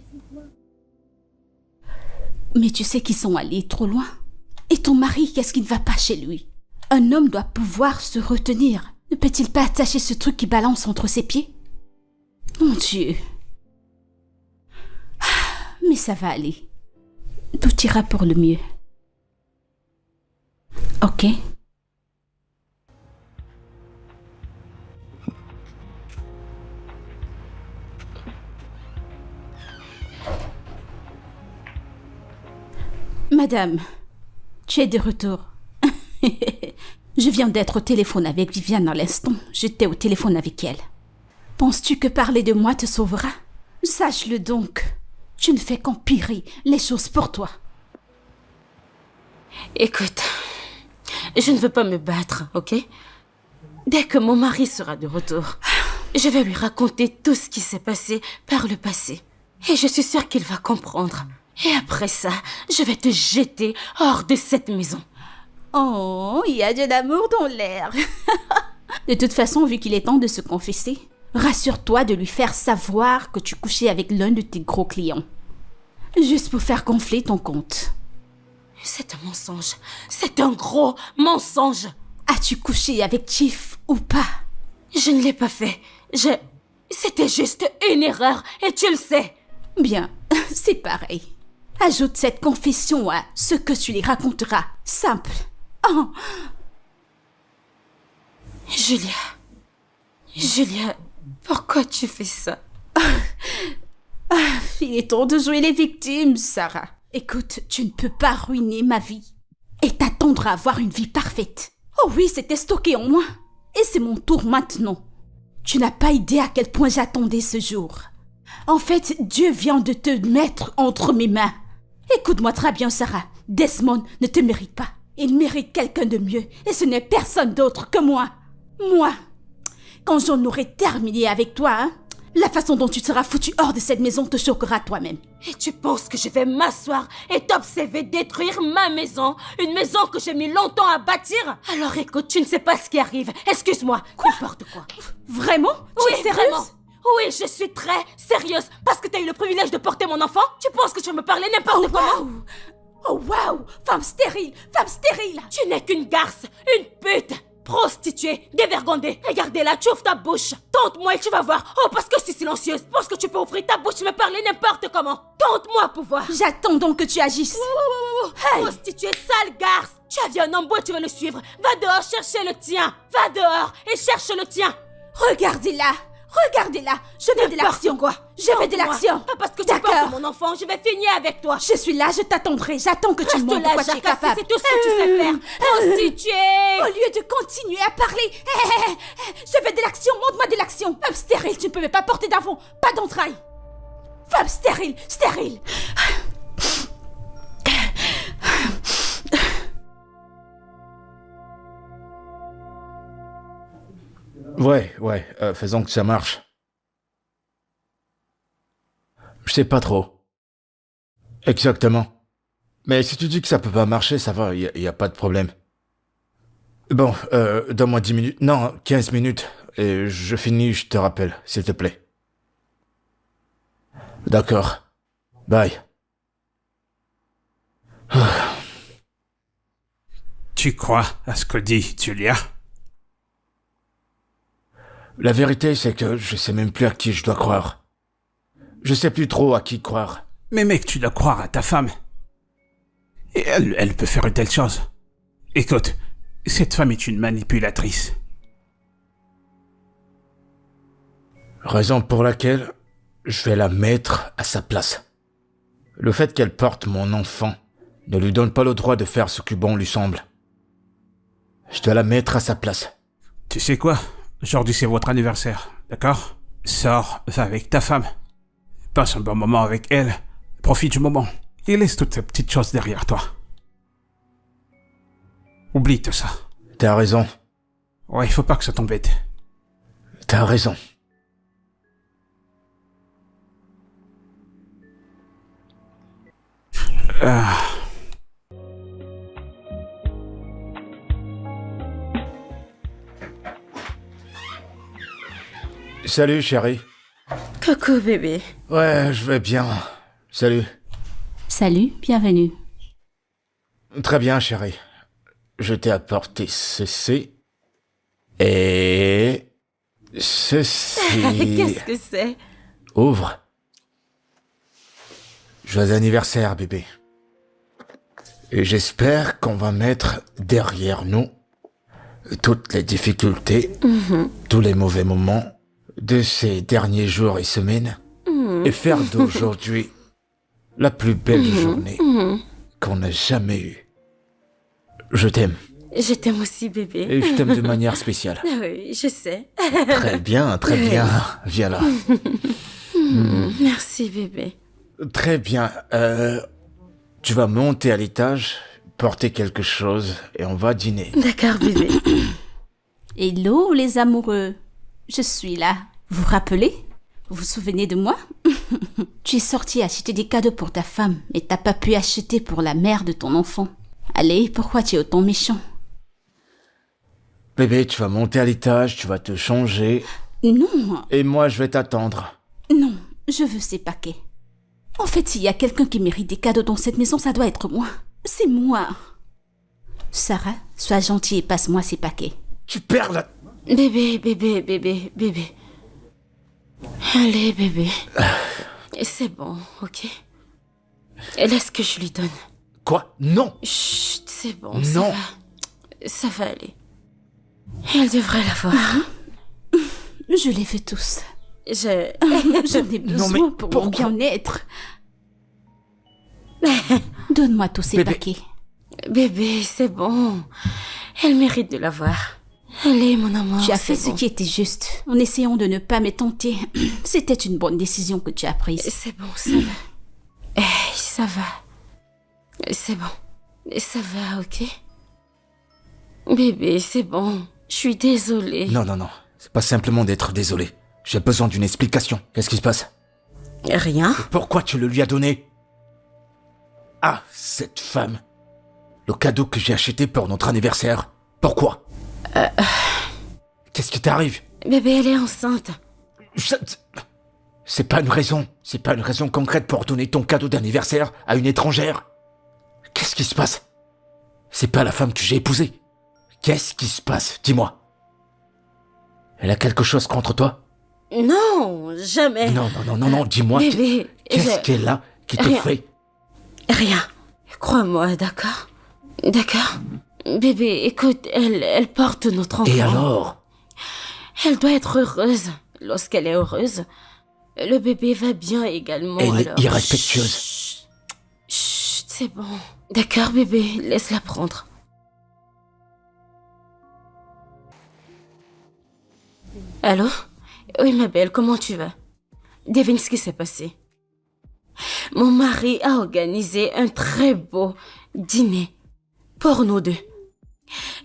Mais tu sais qu'ils sont allés trop loin. Et ton mari, qu'est-ce qui ne va pas chez lui? Un homme doit pouvoir se retenir. Ne peut-il pas attacher ce truc qui balance entre ses pieds? Mon Dieu. Mais ça va aller. Tout ira pour le mieux. Ok? Madame, tu es de retour. Je viens d'être au téléphone avec Viviane à l'instant. J'étais au téléphone avec elle. Penses-tu que parler de moi te sauvera? Sache-le donc. Tu ne fais qu'empirer les choses pour toi. Écoute, je ne veux pas me battre, ok? Dès que mon mari sera de retour, je vais lui raconter tout ce qui s'est passé par le passé. Et je suis sûre qu'il va comprendre. Et après ça, je vais te jeter hors de cette maison. Oh, il y a de l'amour dans l'air. De toute façon, vu qu'il est temps de se confesser, rassure-toi de lui faire savoir que tu couchais avec l'un de tes gros clients. Juste pour faire gonfler ton compte. C'est un mensonge. C'est un gros mensonge. As-tu couché avec Chief ou pas? Je ne l'ai pas fait. C'était juste une erreur et tu le sais. Bien, c'est pareil. Ajoute cette confession à ce que tu lui raconteras. Simple. Oh. Julia, pourquoi tu fais ça? Il est temps de jouer les victimes, Sarah. Écoute, tu ne peux pas ruiner ma vie et t'attendre à avoir une vie parfaite. Oh oui, c'était stocké en moi. Et c'est mon tour maintenant. Tu n'as pas idée à quel point j'attendais ce jour. En fait, Dieu vient de te mettre entre mes mains. Écoute-moi très bien, Sarah. Desmond ne te mérite pas. Il mérite quelqu'un de mieux. Et ce n'est personne d'autre que moi. Moi. Quand j'en aurai terminé avec toi, hein, la façon dont tu seras foutu hors de cette maison te choquera toi-même. Et tu penses que je vais m'asseoir et t'observer détruire ma maison? Une maison que j'ai mis longtemps à bâtir? Alors écoute, tu ne sais pas ce qui arrive. Excuse-moi. N'importe quoi. Vraiment? Tu es sérieuse? Vraiment. Oui, je suis très sérieuse. Parce que t'as eu le privilège de porter mon enfant? Tu penses que tu vas me parler n'importe comment? Wow. Oh waouh! Femme stérile! Femme stérile! Tu n'es qu'une garce, une pute, prostituée, dévergondée. Regardez-la, tu ouvres ta bouche. Tente-moi et tu vas voir. Oh, parce que je suis silencieuse. Parce que tu peux ouvrir ta bouche et me parler n'importe comment. Tente-moi à pouvoir. J'attends donc que tu agisses. Hey. Prostituée, sale garce. Tu as vu un homme beau et tu veux le suivre. Va dehors chercher le tien. Va dehors et cherche le tien. Regardez-la! Regardez-là, je veux de l'action. Quoi? Je veux de l'action. Pas parce que tu portes mon enfant, je vais finir avec toi. Je suis là, je t'attendrai. J'attends que tu me montres de quoi tu es capable. C'est tout ce que tu sais faire. Prostituée. Au lieu de continuer à parler, je veux de l'action. Montre-moi de l'action. Femme stérile, tu ne peux pas porter d'enfant. Pas d'entrailles. Femme stérile, stérile. Ouais, faisons que ça marche. Je sais pas trop. Exactement. Mais si tu dis que ça peut pas marcher, ça va, y a pas de problème. Bon, donne-moi 10 minutes. Non, 15 minutes. Et je finis, je te rappelle, s'il te plaît. D'accord. Bye. Tu crois à ce que dit Julia? La vérité, c'est que je sais même plus à qui je dois croire. Je sais plus trop à qui croire. Mais mec, tu dois croire à ta femme. Et elle peut faire une telle chose. Écoute, cette femme est une manipulatrice. Raison pour laquelle je vais la mettre à sa place. Le fait qu'elle porte mon enfant ne lui donne pas le droit de faire ce que bon lui semble. Je dois la mettre à sa place. Tu sais quoi? Aujourd'hui, c'est votre anniversaire, d'accord? Sors, va avec ta femme. Passe un bon moment avec elle. Profite du moment. Et laisse toutes ces petites choses derrière toi. Oublie tout ça. T'as raison. Ouais, il faut pas que ça t'embête. T'as raison. Salut, chérie. Coucou, bébé. Ouais, je vais bien. Salut. Salut, bienvenue. Très bien, chérie. Je t'ai apporté ceci. Et... ceci... Qu'est-ce que c'est? Ouvre. Joyeux anniversaire, bébé. Et j'espère qu'on va mettre derrière nous toutes les difficultés, tous les mauvais moments de ces derniers jours et semaines, et faire d'aujourd'hui la plus belle journée qu'on a jamais eue. Je t'aime. Je t'aime aussi, bébé. Et je t'aime de manière spéciale. Oui, je sais. Très bien, très bien. Viens là. Merci, bébé. Très bien. Tu vas monter à l'étage, porter quelque chose, et on va dîner. D'accord, bébé. Hello les amoureux, je suis là. Vous vous rappelez? Vous vous souvenez de moi? Tu es sorti acheter des cadeaux pour ta femme, mais t'as pas pu acheter pour la mère de ton enfant. Allez, pourquoi tu es autant méchant? Bébé, tu vas monter à l'étage, tu vas te changer, Non, et moi je vais t'attendre. non, je veux ces paquets. En fait, s'il y a quelqu'un qui mérite des cadeaux dans cette maison, ça doit être moi. C'est moi. Sarah, sois gentille et passe-moi ces paquets. Tu perds la... Bébé, bébé, bébé, bébé. Allez, bébé. C'est bon, ok? Laisse que je lui donne. Quoi? Non! Chut, c'est bon, Non. ça va aller. Elle devrait l'avoir. Je les veux tous. Je... J'en ai besoin mais pour pourquoi? mon bien-être. Donne-moi tous ces Bébé. paquets. Bébé, c'est bon. Elle mérite de l'avoir. Allez, mon amour, Tu as fait c'est ce bon. qui était juste, en essayant de ne pas me tenter. C'était une bonne décision que tu as prise. C'est bon, ça va. Ça va. C'est bon. Ça va, ok? Bébé, c'est bon. Je suis désolée. Non, non, non. C'est pas simplement d'être désolé. J'ai besoin d'une explication. Qu'est-ce qui se passe? Rien? Pourquoi tu le lui as donné? Ah, cette femme. Le cadeau que j'ai acheté pour notre anniversaire. Pourquoi? Qu'est-ce qui t'arrive? Bébé, elle est enceinte. C'est pas une raison. C'est pas une raison concrète pour donner ton cadeau d'anniversaire à une étrangère. Qu'est-ce qui se passe? C'est pas la femme que j'ai épousée. Qu'est-ce qui se passe? Dis-moi. Elle a quelque chose contre toi? Non, jamais. Non, non, non, non, non, dis-moi. Bébé, Qu'est-ce qu'elle a qui te Rien. fait? Rien. Crois-moi, d'accord? D'accord? Bébé, écoute, elle porte notre enfant. Et alors? Elle doit être heureuse. Lorsqu'elle est heureuse, le bébé va bien également. Elle est alors... irrespectueuse. Chut, chut, c'est bon. D'accord, bébé, laisse-la prendre. Allô? Oui, ma belle, comment tu vas? Devine ce qui s'est passé. Mon mari a organisé un très beau dîner pour nous deux.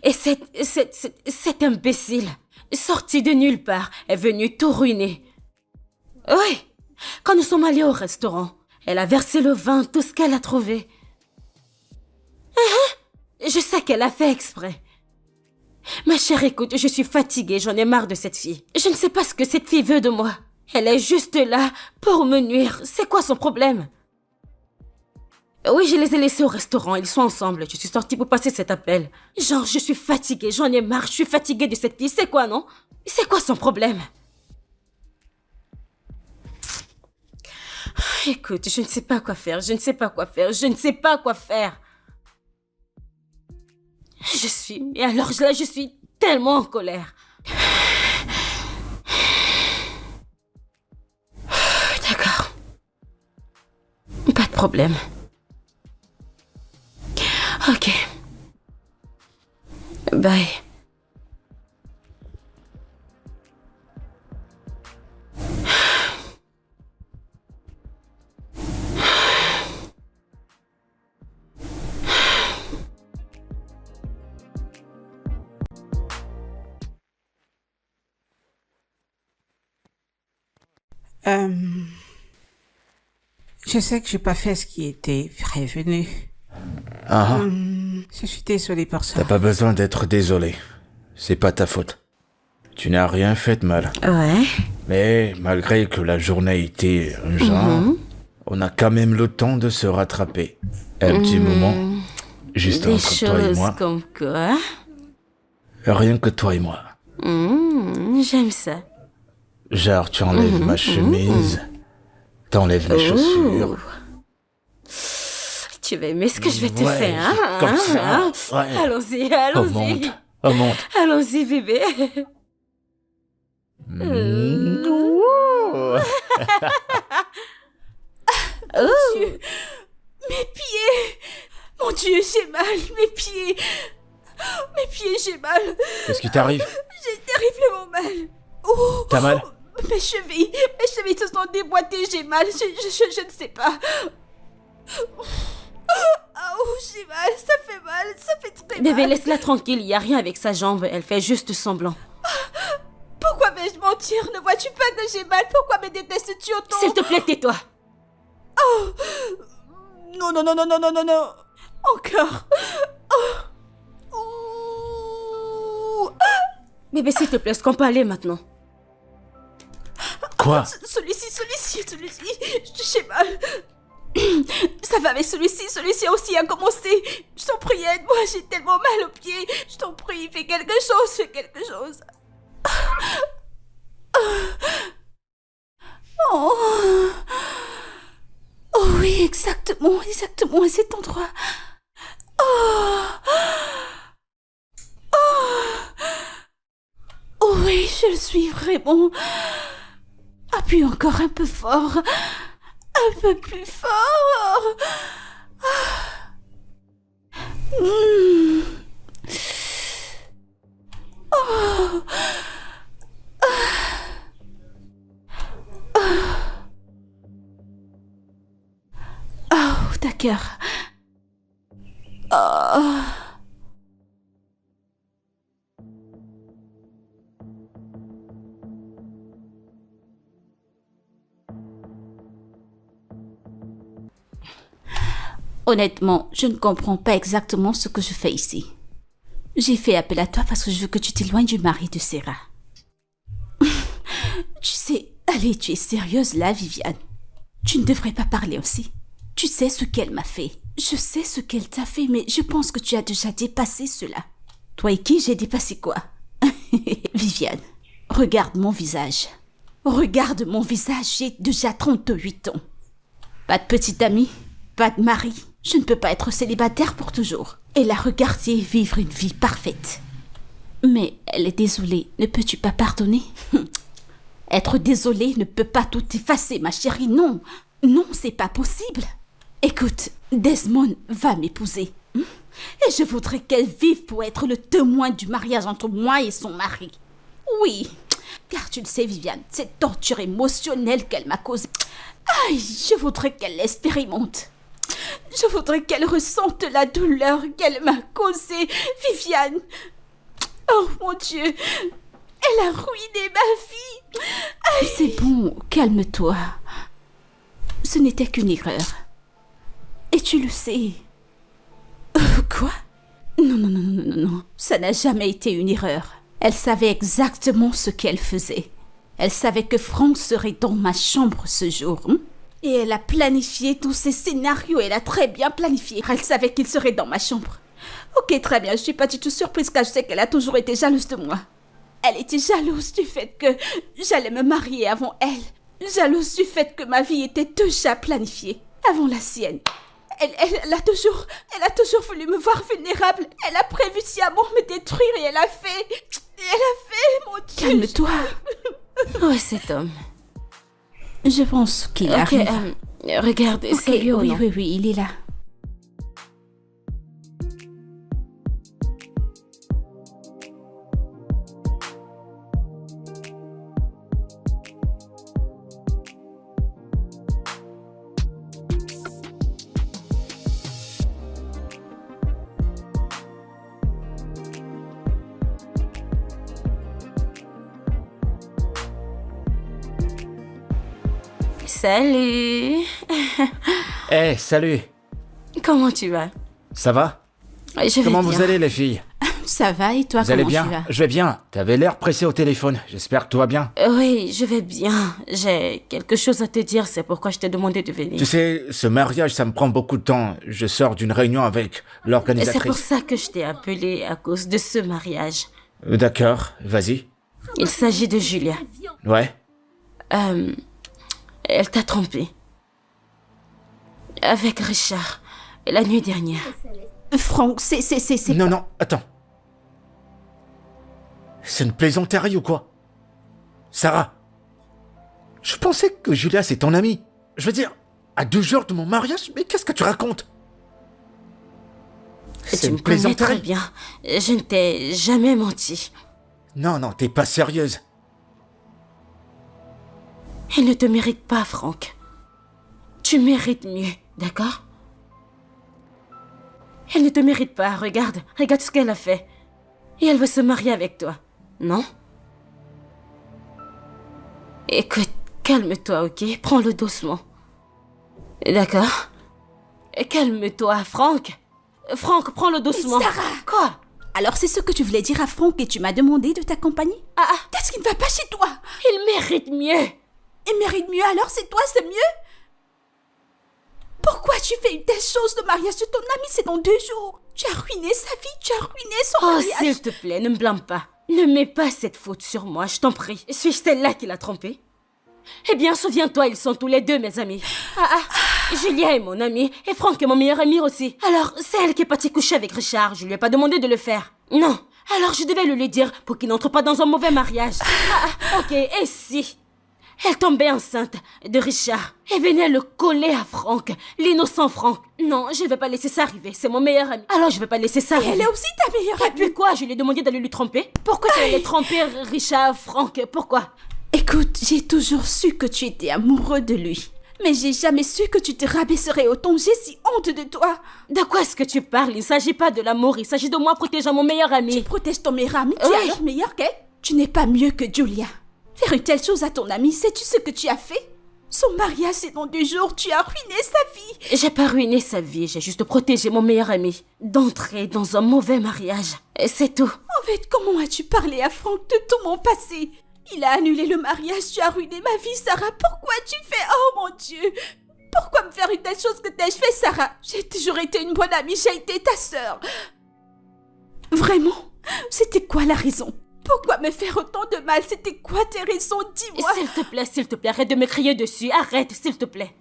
Et cet imbécile, sorti de nulle part, est venu tout ruiner. Oui, quand nous sommes allés au restaurant, elle a versé le vin, tout ce qu'elle a trouvé. Je sais qu'elle a fait exprès. Ma chère, écoute, je suis fatiguée, j'en ai marre de cette fille. Je ne sais pas ce que cette fille veut de moi. Elle est juste là pour me nuire. C'est quoi son problème? Oui, je les ai laissés au restaurant, ils sont ensemble. Je suis sortie pour passer cet appel. Genre, je suis fatiguée, j'en ai marre, je suis fatiguée de cette fille. C'est quoi, non? C'est quoi son problème? Écoute, je ne sais pas quoi faire, je ne sais pas quoi faire, je ne sais pas quoi faire. Mais alors là, je suis tellement en colère. D'accord. Pas de problème. Ok. Bye. Je sais que j'ai pas fait ce qui était prévenu. Ah, Je suis désolée pour ça. t'as pas besoin d'être désolé. C'est pas ta faute. Tu n'as rien fait de mal. Ouais. Mais malgré que la journée était un genre, on a quand même le temps de se rattraper. Un petit moment, juste Des entre toi et choses moi. comme quoi? Rien que toi et moi. J'aime ça. Genre, tu enlèves ma chemise, t'enlèves mes chaussures. Tu vas aimer ce que je vais te Ouais, faire, hein? comme ça, hein? ouais. Allons-y, Oh, allons-y. monte. Oh, monte. Allons-y, bébé. Dieu, mes pieds! Mon Dieu, j'ai mal, mes pieds! Mes pieds, j'ai mal! Qu'est-ce qui t'arrive? J'ai terriblement mal! Oh, T'as mal? mes chevilles se sont déboîtées, j'ai mal, je ne sais pas. Oh, j'ai mal, ça fait très Bébé, mal. laisse-la tranquille, il n'y a rien avec sa jambe, elle fait juste semblant. Pourquoi vais-je mentir? Ne vois-tu pas que j'ai mal? Pourquoi me détestes-tu autant? S'il te plaît, tais-toi. Non, non, non, non, non, non, non, non. Encore. Oh. Bébé, s'il te plaît, est-ce qu'on peut aller maintenant? Quoi? Celui-ci, j'ai mal. Ça va, mais celui-ci aussi a commencé. Je t'en prie, aide-moi, j'ai tellement mal aux pieds. Je t'en prie, fais quelque chose. Oh oui, exactement à cet endroit. Oh oui, je le suis vraiment. Appuie encore un peu fort. Un peu plus fort. Oh, d'accord. Honnêtement, je ne comprends pas exactement ce que je fais ici. J'ai fait appel à toi parce que je veux que tu t'éloignes du mari de Sarah. Tu sais, allez, tu es sérieuse là, Viviane. Tu ne devrais pas parler aussi. Tu sais ce qu'elle m'a fait. Je sais ce qu'elle t'a fait, mais je pense que tu as déjà dépassé cela. Toi et qui j'ai dépassé quoi? Viviane, regarde mon visage. Regarde mon visage, j'ai déjà 38 ans. Pas de petite amie, pas de mari. Je ne peux pas être célibataire pour toujours. Et la regarder vivre une vie parfaite. Mais elle est désolée, ne peux-tu pas pardonner? Être désolée ne peut pas tout effacer, ma chérie, non. Non, c'est pas possible. Écoute, Desmond va m'épouser. Et je voudrais qu'elle vive pour être le témoin du mariage entre moi et son mari. Oui, car tu le sais, Viviane, cette torture émotionnelle qu'elle m'a causée. Aïe, je voudrais qu'elle l'expérimente. Je voudrais qu'elle ressente la douleur qu'elle m'a causée, Viviane. Oh mon Dieu, elle a ruiné ma vie. Aïe. C'est bon, calme-toi. Ce n'était qu'une erreur. Et tu le sais. Quoi? Non, ça n'a jamais été une erreur. Elle savait exactement ce qu'elle faisait. Elle savait que Franck serait dans ma chambre ce jour. Et elle a planifié tous ces scénarios. Elle a très bien planifié. Elle savait qu'il serait dans ma chambre. Ok, très bien. Je suis pas du tout surprise car je sais qu'elle a toujours été jalouse de moi. Elle était jalouse du fait que j'allais me marier avant elle. Jalouse du fait que ma vie était déjà planifiée avant la sienne. Elle a toujours voulu me voir vulnérable. Elle a prévu sciemment me détruire et elle a fait, mon Dieu. Calme-toi. Où est cet homme? Je pense qu'il arrive. Regarde, Ok, c'est lui ou oui, non? oui, il est là. Salut. Eh, salut. Comment tu vas? Ça va? Je vais Comment bien. vous allez, les filles? Ça va et toi, Vous allez comment tu bien? vas? Je vais bien. T'avais l'air pressé au téléphone. J'espère que tout va bien. Oui, je vais bien. J'ai quelque chose à te dire, c'est pourquoi je t'ai demandé de venir. Tu sais, ce mariage, ça me prend beaucoup de temps. Je sors d'une réunion avec C'est pour l'organisatrice. ça que je t'ai appelé à cause de ce mariage. D'accord, vas-y. Il s'agit de Julia. Ouais. Elle t'a trompé. Avec Richard, la nuit dernière. Franck, c'est... Non, non, attends. C'est une plaisanterie ou quoi? Sarah, je pensais que Julia, c'est ton amie. Je veux dire, à 2 jours de mon mariage, mais qu'est-ce que tu racontes? Tu C'est me une connais très plaisanterie. bien. Je ne t'ai jamais menti. Non, non, t'es pas sérieuse. Elle ne te mérite pas, Franck. Tu mérites mieux, d'accord? Elle ne te mérite pas, regarde ce qu'elle a fait. Et elle veut se marier avec toi, non? Écoute, calme-toi, ok? Prends-le doucement. D'accord? Calme-toi, Franck. Franck, prends-le doucement. Sarah! Quoi? Alors c'est ce que tu voulais dire à Franck et tu m'as demandé de t'accompagner? Qu'est-ce qui ne va pas chez toi? Il mérite mieux. Il mérite mieux, alors c'est toi, c'est mieux? Pourquoi tu fais une telle chose? Le mariage de ton ami, c'est dans 2 jours. Tu as ruiné sa vie, tu as ruiné son Oh, mariage. s'il te plaît, ne me blâme pas. Ne mets pas cette faute sur moi, je t'en prie. Suis-je celle-là qui l'a trompé? Eh bien, souviens-toi, ils sont tous les deux mes amis. Julia est mon amie, et Franck est mon meilleur ami aussi. Alors, c'est elle qui est partie coucher avec Richard, je lui ai pas demandé de le faire. Non, alors je devais le lui dire pour qu'il n'entre pas dans un mauvais mariage. Ok, et si elle tombait enceinte de Richard et venait le coller à Franck, l'innocent Franck. Non, je vais pas laisser ça arriver, c'est mon meilleur ami. Alors je vais pas laisser ça Et arriver. elle est aussi ta meilleure Et amie. puis quoi, je lui ai demandé d'aller lui tromper? Pourquoi tu allais tromper Richard, Franck? Pourquoi? Écoute, j'ai toujours su que tu étais amoureux de lui. Mais j'ai jamais su que tu te rabaisserais autant. J'ai si honte de toi. De quoi est-ce que tu parles? Il s'agit pas de l'amour, il s'agit de moi protégeant mon meilleur Tu ami. protèges ton meilleur ami, tu Oui. es alors meilleur qu'elle. Tu n'es pas mieux que Julia. Faire une telle chose à ton ami, sais-tu ce que tu as fait? Son mariage, c'est dans 2 jours, tu as ruiné sa vie. J'ai pas ruiné sa vie, j'ai juste protégé mon meilleur ami d'entrer dans un mauvais mariage. Et c'est tout. En fait, comment as-tu parlé à Franck de tout mon passé? Il a annulé le mariage, tu as ruiné ma vie, Sarah. Pourquoi tu fais... Oh mon Dieu. Pourquoi me faire une telle chose que t'ai-je fait, Sarah? J'ai toujours été une bonne amie, j'ai été ta sœur. Vraiment? C'était quoi la raison? Pourquoi me faire autant de mal? C'était quoi tes raisons? Dis-moi. S'il te plaît, arrête de me crier dessus. Arrête, s'il te plaît.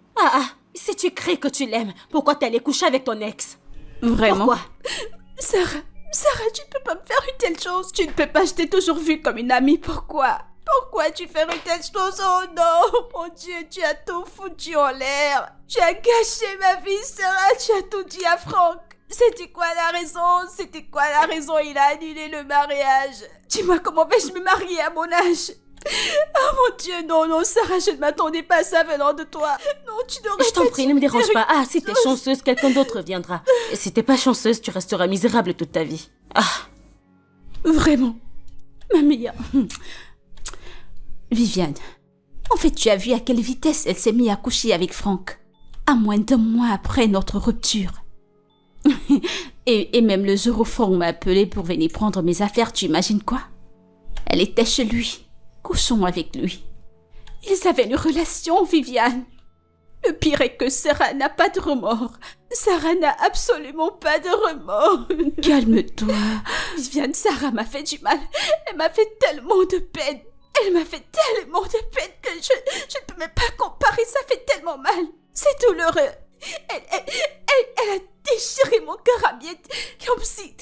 Si tu cries que tu l'aimes, pourquoi t'es allé coucher avec ton ex? Vraiment? Pourquoi? Sarah, tu ne peux pas me faire une telle chose. Tu ne peux pas, je t'ai toujours vue comme une amie. Pourquoi tu fais une telle chose? Oh non, mon Dieu, tu as tout foutu en l'air. Tu as gâché ma vie, Sarah. Tu as tout dit à Franck. C'était quoi la raison? Il a annulé le mariage. Dis-moi, comment vais-je me marier à mon âge? Oh mon Dieu, non, Sarah, je ne m'attendais pas à ça venant de toi. Non, tu n'aurais pas... Je t'en prie, ne me dérange faire pas. une Si t'es chose. chanceuse, quelqu'un d'autre viendra. Et si t'es pas chanceuse, tu resteras misérable toute ta vie. Vraiment, ma meilleure... Viviane, en fait, tu as vu à quelle vitesse elle s'est mise à coucher avec Franck. À moins d'1 mois après notre rupture. et même le jour où Franck m'a appelé pour venir prendre mes affaires, tu imagines quoi? Elle était chez lui, couchant avec lui. Ils avaient une relation, Viviane. Le pire est que Sarah n'a pas de remords. Sarah n'a absolument pas de remords. Calme-toi. Viviane, Sarah m'a fait du mal. Elle m'a fait tellement de peine. Elle m'a fait tellement de peine que je ne peux même pas comparer. Ça fait tellement mal. C'est douloureux. Elle a déchiré mon cœur à miettes. Comme si...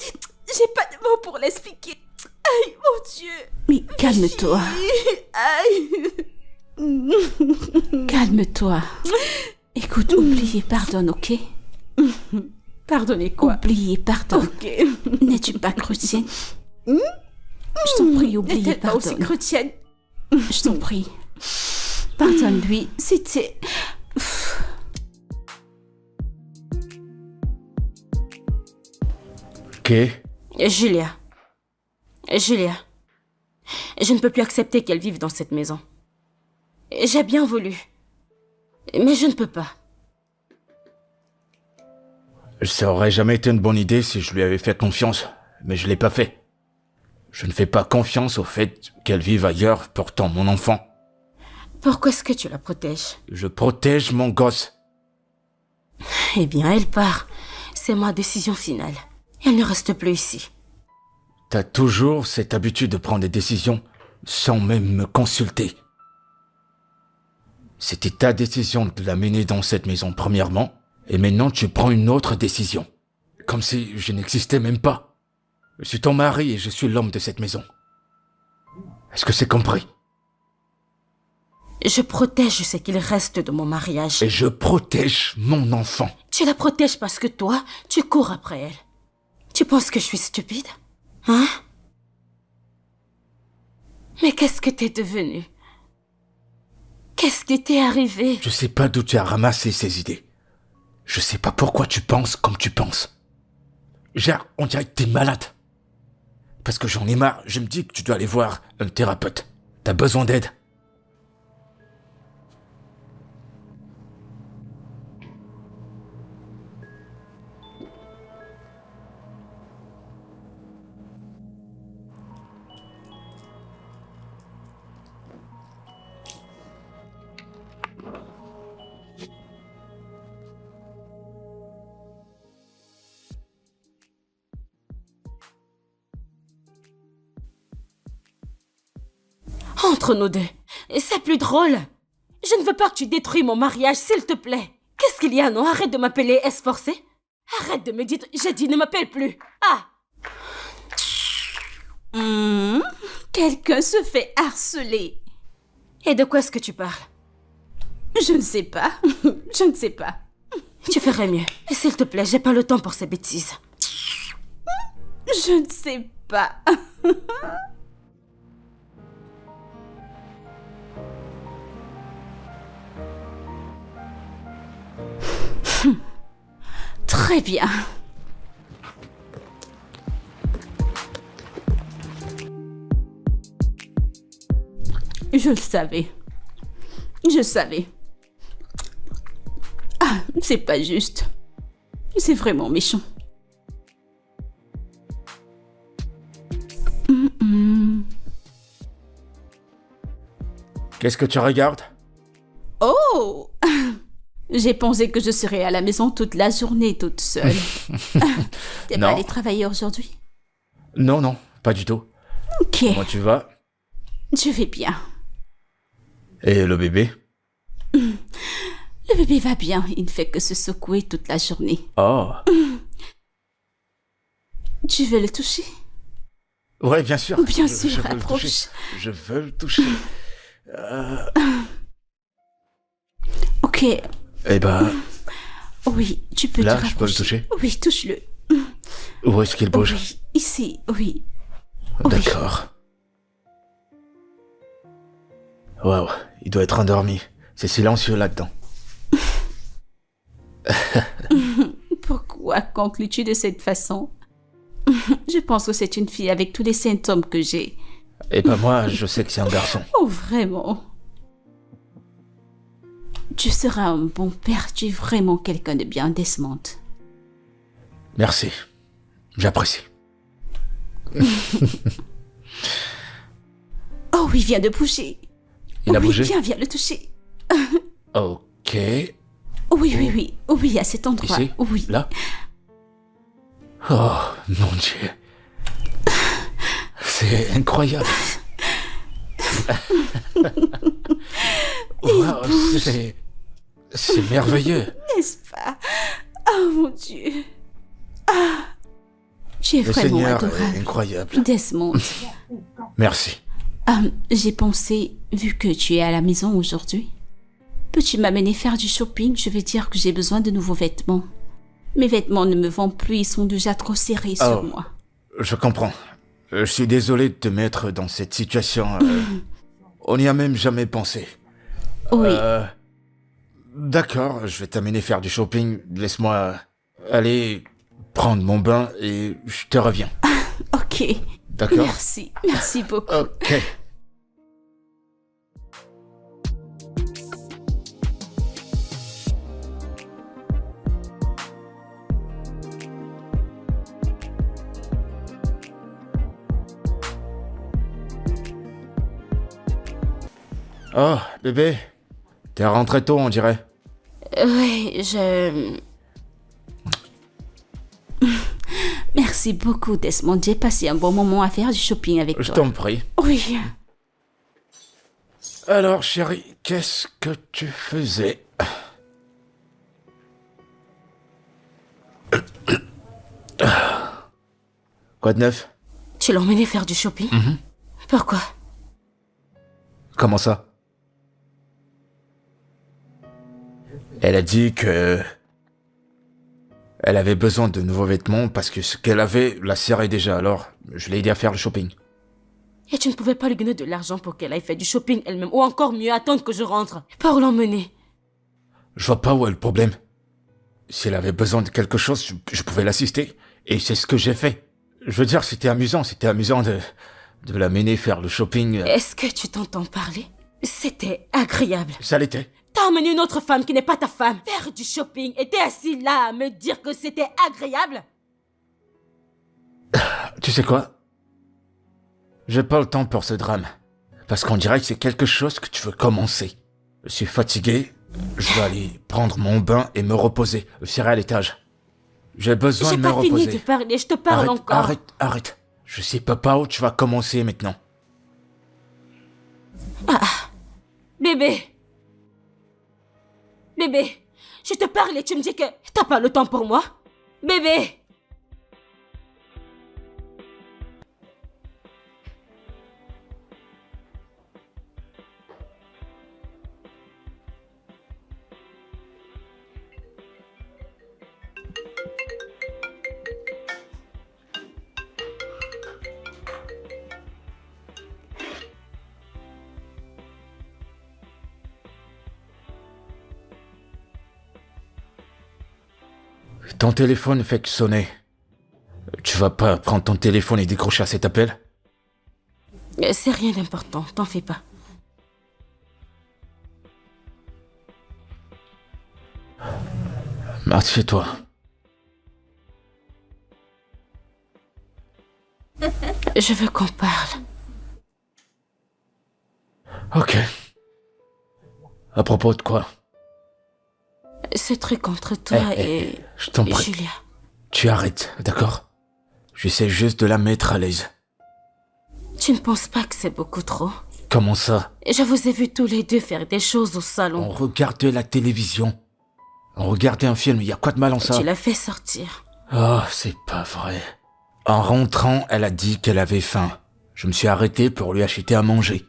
J'ai pas de mots pour l'expliquer. Aïe, mon Dieu. Mais calme-toi. Aïe. Calme-toi. Écoute, oublie et pardonne, ok? Pardonnez quoi? Oublie et pardonne. Ok. N'es-tu pas chrétienne? Je t'en prie, oublie et pardonne. Aussi chrétienne. Je t'en prie. Pardonne-lui. C'était... Ok. Julia, je ne peux plus accepter qu'elle vive dans cette maison. J'ai bien voulu, mais je ne peux pas. Ça aurait jamais été une bonne idée si je lui avais fait confiance. mais je l'ai pas fait. Je ne fais pas confiance au fait qu'elle vive ailleurs portant mon enfant. Pourquoi est-ce que tu la protèges? Je protège mon gosse. Eh bien, elle part. C'est ma décision finale. Elle ne reste plus ici. T'as toujours cette habitude de prendre des décisions sans même me consulter. C'était ta décision de la mener dans cette maison premièrement, et maintenant tu prends une autre décision. Comme si je n'existais même pas. Je suis ton mari et je suis l'homme de cette maison. Est-ce que c'est compris? Je protège ce qu'il reste de mon mariage. Et je protège mon enfant. Tu la protèges parce que toi, tu cours après elle. Tu penses que je suis stupide? Hein? Mais qu'est-ce que t'es devenu? Qu'est-ce qui t'est arrivé? Je sais pas d'où tu as ramassé ces idées. Je sais pas pourquoi tu penses comme tu penses. Genre, on dirait que t'es malade. Parce que j'en ai marre, je me dis que tu dois aller voir un thérapeute. T'as besoin d'aide. Entre nous deux, c'est plus drôle. Je ne veux pas que tu détruis mon mariage, s'il te plaît. Qu'est-ce qu'il y a, non? Arrête de m'appeler esforcé. Arrête de me dire... J'ai dit ne m'appelle plus. Ah! Quelqu'un se fait harceler. Et de quoi est-ce que tu parles? Je ne sais pas. Je ne sais pas. Tu ferais mieux. Et s'il te plaît, j'ai pas le temps pour ces bêtises. Je ne sais pas. Très bien. Je le savais. Je savais. Ah, c'est pas juste. C'est vraiment méchant. Qu'est-ce que tu regardes? Oh! J'ai pensé que je serais à la maison toute la journée, toute seule. T'es Non. pas allé travailler aujourd'hui? Non, pas du tout. Ok, Comment tu vas? je vais bien. Et le bébé? Le bébé va bien, il ne fait que se secouer toute la journée. Oh. Tu veux le toucher? Ouais, bien sûr. Bien Je sûr, veux le approche. toucher. Je veux le toucher. Ok, Eh ben, oui, tu peux là, te je peux le rapprocher. toucher? Oui, touche-le. Où est-ce qu'il bouge? Oui, ici, oui. D'accord. Waouh, il doit être endormi. C'est silencieux là-dedans. Pourquoi conclus-tu de cette façon? Je pense que c'est une fille avec tous les symptômes que j'ai. Et ben moi, je sais que c'est un garçon. Oh, vraiment? Tu seras un bon père, tu es vraiment quelqu'un de bien, Desmond. Merci. J'apprécie. Oh oui, viens de bouger. Il a oui, bougé? Viens le toucher. Ok. Oui, à cet endroit. Ici? Oui. Là? Oh, mon Dieu. C'est incroyable. Wow, c'est merveilleux. N'est-ce pas? Oh mon Dieu. Ah, tu es Le vraiment Seigneur est adorable. incroyable. Desmond, Merci. j'ai pensé, vu que tu es à la maison aujourd'hui, peux-tu m'amener faire du shopping? Je vais dire que j'ai besoin de nouveaux vêtements. Mes vêtements ne me vont plus, ils sont déjà trop serrés sur moi. Je comprends. Je suis désolé de te mettre dans cette situation. On n'y a même jamais pensé. Oui, D'accord, je vais t'amener faire du shopping. Laisse-moi aller prendre mon bain et je te reviens. ok. D'accord? Merci beaucoup. Ok. Oh, bébé. T'es rentré tôt, on dirait. Oui, Merci beaucoup, Desmond. J'ai passé un bon moment à faire du shopping avec Je toi. t'en prie. Oui. Alors, chérie, qu'est-ce que tu faisais? Quoi de neuf? Tu l'as emmené faire du shopping? Pourquoi? Comment ça? Elle a dit que... Elle avait besoin de nouveaux vêtements parce que ce qu'elle avait la serrait déjà, alors je l'ai aidé à faire le shopping. Et tu ne pouvais pas lui donner de l'argent pour qu'elle aille faire du shopping elle-même, ou encore mieux, attendre que je rentre pour l'emmener. Je vois pas où est le problème. Si elle avait besoin de quelque chose, je pouvais l'assister. Et c'est ce que j'ai fait. Je veux dire, c'était amusant de l'amener faire le shopping. Est-ce que tu t'entends parler? C'était agréable. Ça l'était. T'as emmené une autre femme qui n'est pas ta femme faire du shopping et t'es assis là à me dire que c'était agréable? Tu sais quoi? J'ai pas le temps pour ce drame. Parce qu'on dirait que c'est quelque chose que tu veux commencer. Je suis fatigué. Je vais aller prendre mon bain et me reposer. J'irai à l'étage. J'ai besoin J'ai de me pas fini reposer. de parler, je te parle encore. Arrête. Je sais pas où tu vas commencer maintenant. Bébé, je te parle et tu me dis que t'as pas le temps pour moi? Bébé! Ton téléphone fait que sonner. Tu vas pas prendre ton téléphone et décrocher à cet appel? C'est rien d'important, t'en fais pas. Assieds-toi. Je veux qu'on parle. Ok. À propos de quoi? Ce truc entre toi et Je t'en prie. Julia. Tu arrêtes, d'accord? J'essaie juste de la mettre à l'aise. Tu ne penses pas que c'est beaucoup trop? Comment ça? Je vous ai vus tous les deux faire des choses au On salon. regardait la télévision. On regardait un film, y a quoi de mal en ça? Tu l'as fait sortir. Oh, c'est pas vrai. En rentrant, elle a dit qu'elle avait faim. Je me suis arrêté pour lui acheter à manger.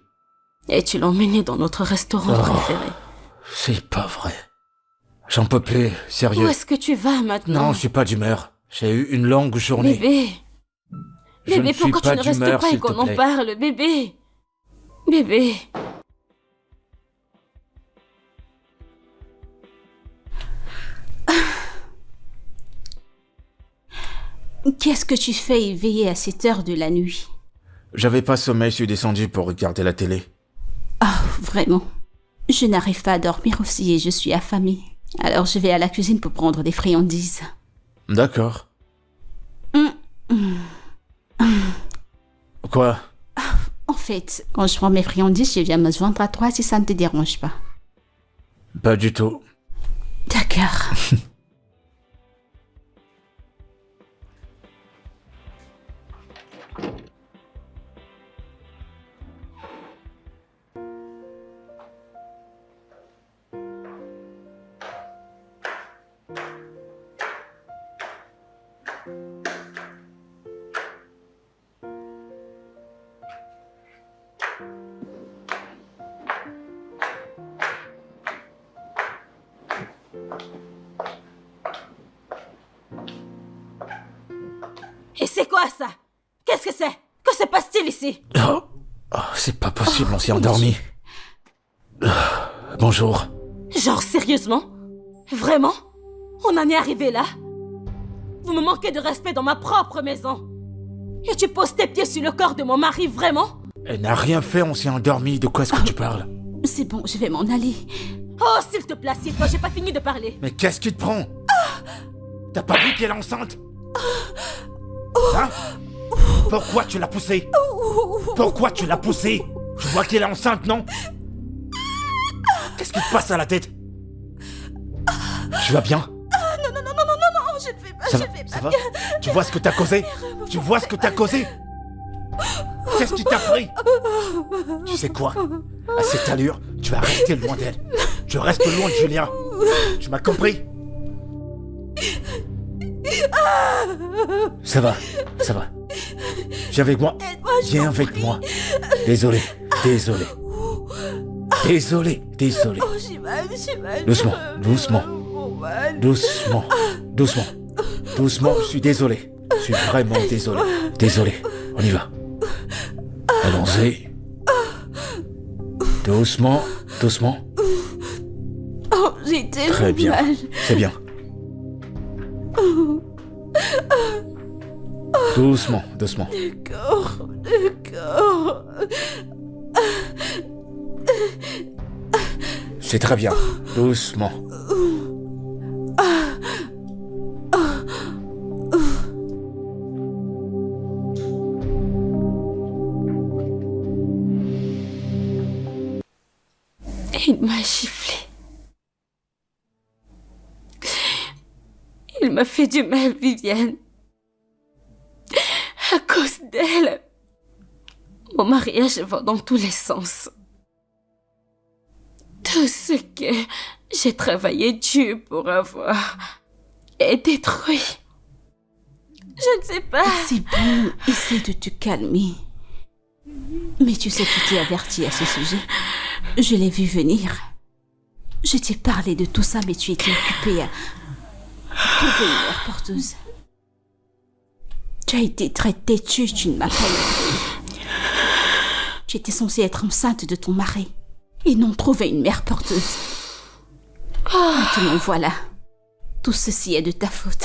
Et tu l'as emmené dans notre restaurant préféré. C'est pas vrai. J'en peux plus, sérieux. Où est-ce que tu vas maintenant? Non, je suis pas d'humeur. J'ai eu une longue journée. Bébé, Je ne suis pourquoi tu pas ne restes d'humeur, pas et s'il te qu'on en plaît. parle, bébé? Bébé. Qu'est-ce que tu fais éveillé à cette heure de la nuit? J'avais pas sommeil, je suis descendu pour regarder la télé. Ah, vraiment. Je n'arrive pas à dormir aussi et je suis affamée. Alors je vais à la cuisine pour prendre des friandises. D'accord. Quoi? En fait, quand je prends mes friandises, je viens me joindre à toi si ça ne te dérange pas. Pas du tout. D'accord. Et c'est quoi ça? Qu'est-ce que c'est? Que se passe-t-il ici? Oh, c'est pas possible, on s'est endormi. Bonjour. Genre sérieusement? Vraiment? On en est arrivé là? Vous me manquez de respect dans ma propre maison. Et tu poses tes pieds sur le corps de mon mari, vraiment? Elle n'a rien fait, on s'est endormi. De quoi est-ce que tu parles? C'est bon, je vais m'en aller. Oh, s'il te plaît, assieds-toi, j'ai pas fini de parler. Mais qu'est-ce qui te prend? T'as pas vu qu'elle est enceinte? Hein? Pourquoi tu l'as poussée? Pourquoi tu l'as poussée? Je vois qu'elle est enceinte, non? Qu'est-ce qui te passe à la tête? Tu vas bien? Non, je ne fais pas, Ça va? Ça va? Tu vois ce que t'as causé? Tu vois ce que t'as causé? Qu'est-ce que tu t'as pris? Tu sais quoi? À cette allure, tu vas rester loin d'elle. Tu restes loin de Julia. Tu m'as compris? Ça va, ça va. Viens avec moi. Viens avec moi. Désolé, désolé. Désolé, désolé. J'ai mal. Doucement, doucement. Doucement, doucement. Doucement, je suis désolé. Je suis vraiment désolé. Désolé. On y va. Allons-y. Doucement, doucement. Oh, j'ai tellement Très bien. mal. C'est bien. Doucement, doucement. D'accord. C'est très bien. Doucement. Il m'a giflé. Il m'a fait du mal, Viviane. À cause d'elle, mon mariage va dans tous les sens. Tout ce que j'ai travaillé dur pour avoir est détruit. Je ne sais pas. C'est bon, essaie de te calmer. Mais tu sais que tu t'es averti à ce sujet. Je l'ai vu venir. Je t'ai parlé de tout ça, mais tu étais occupée à trouver une mère porteuse. Tu as été très têtue, tu ne m'as pas écouté. Tu étais censée être enceinte de ton mari et non trouver une mère porteuse. Maintenant, voilà. Tout ceci est de ta faute.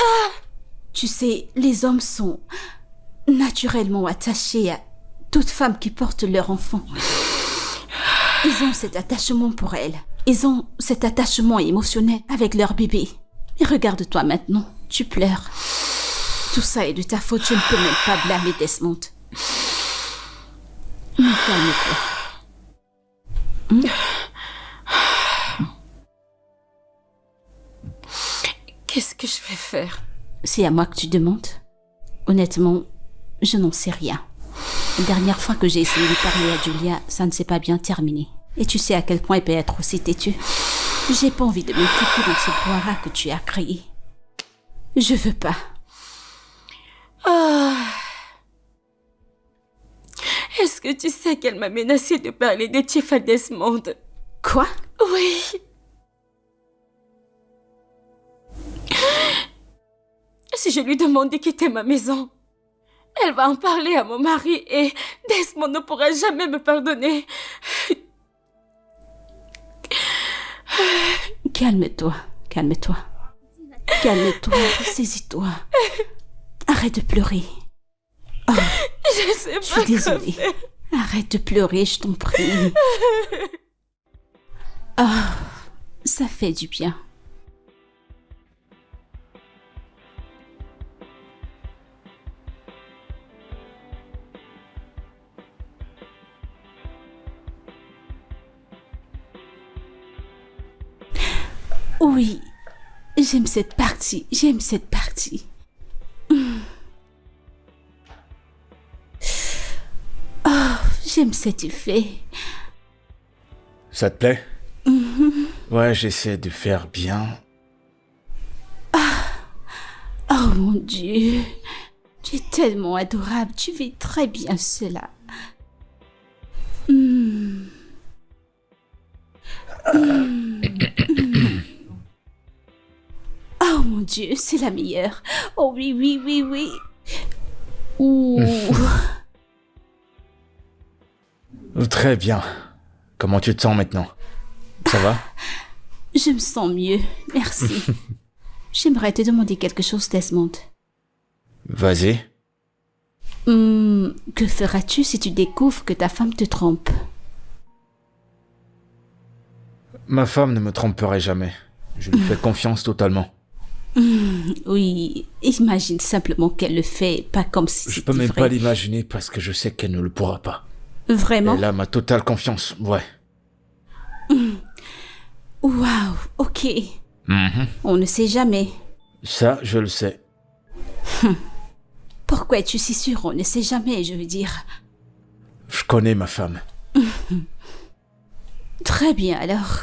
Tu sais, les hommes sont naturellement attachés à toute femme qui porte leur enfant. Ils ont cet attachement pour elle. Ils ont cet attachement émotionnel avec leur bébé. Et regarde-toi maintenant, tu pleures. Tout ça est de ta faute, je ne peux même pas blâmer Desmond. Mais calme-toi. Qu'est-ce que je vais faire? C'est à moi que tu demandes. Honnêtement, je n'en sais rien. La dernière fois que j'ai essayé de parler à Julia, ça ne s'est pas bien terminé. Et tu sais à quel point elle peut être aussi têtue. J'ai pas envie de m'impliquer dans ce brouhaha que tu as créé. Je veux pas. Est-ce que tu sais qu'elle m'a menacé de parler de Tiff à Desmond? Quoi? Oui. Si je lui demande de quitter ma maison, elle va en parler à mon mari et Desmond ne pourra jamais me pardonner. Calme-toi, calme-toi. Calme-toi, saisis-toi. Arrête de pleurer. Oh, Je sais pas je suis désolée. quoi faire. Arrête de pleurer, je t'en prie. Oh, ça fait du bien. Oui, j'aime cette partie, j'aime cette partie. Oh, j'aime cet effet. Ça te plaît? Ouais, j'essaie de faire bien. Oh mon Dieu, tu es tellement adorable, tu fais très bien cela. Oh mon Dieu, c'est la meilleure. Oh oui, oui, oui, oui. Ouh. Très bien. Comment tu te sens maintenant? Ça va? Je me sens mieux, merci. J'aimerais te demander quelque chose, Desmond. Vas-y. Que feras-tu si tu découvres que ta femme te trompe? Ma femme ne me tromperait jamais. Je lui fais confiance totalement. Oui, imagine simplement qu'elle le fait, pas comme si Je c'était peux même vrai. pas l'imaginer parce que je sais qu'elle ne le pourra pas. Vraiment? Elle a ma totale confiance, ouais. Waouh, ok. On ne sait jamais. Ça, je le sais. Pourquoi es-tu si sûr? On ne sait jamais, je veux dire. Je connais ma femme. Très bien, alors.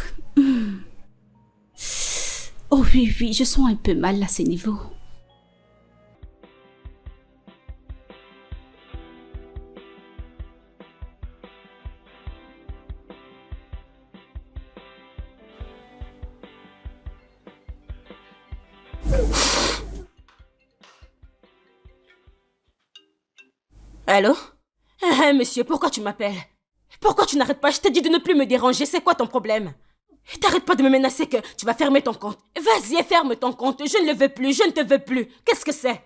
Oh oui, oui, je sens un peu mal à ce niveau. Allô? Monsieur, pourquoi tu m'appelles? Pourquoi tu n'arrêtes pas? Je t'ai dit de ne plus me déranger, c'est quoi ton problème? T'arrêtes pas de me menacer que tu vas fermer ton compte. Vas-y, ferme ton compte, je ne le veux plus, je ne te veux plus. Qu'est-ce que c'est?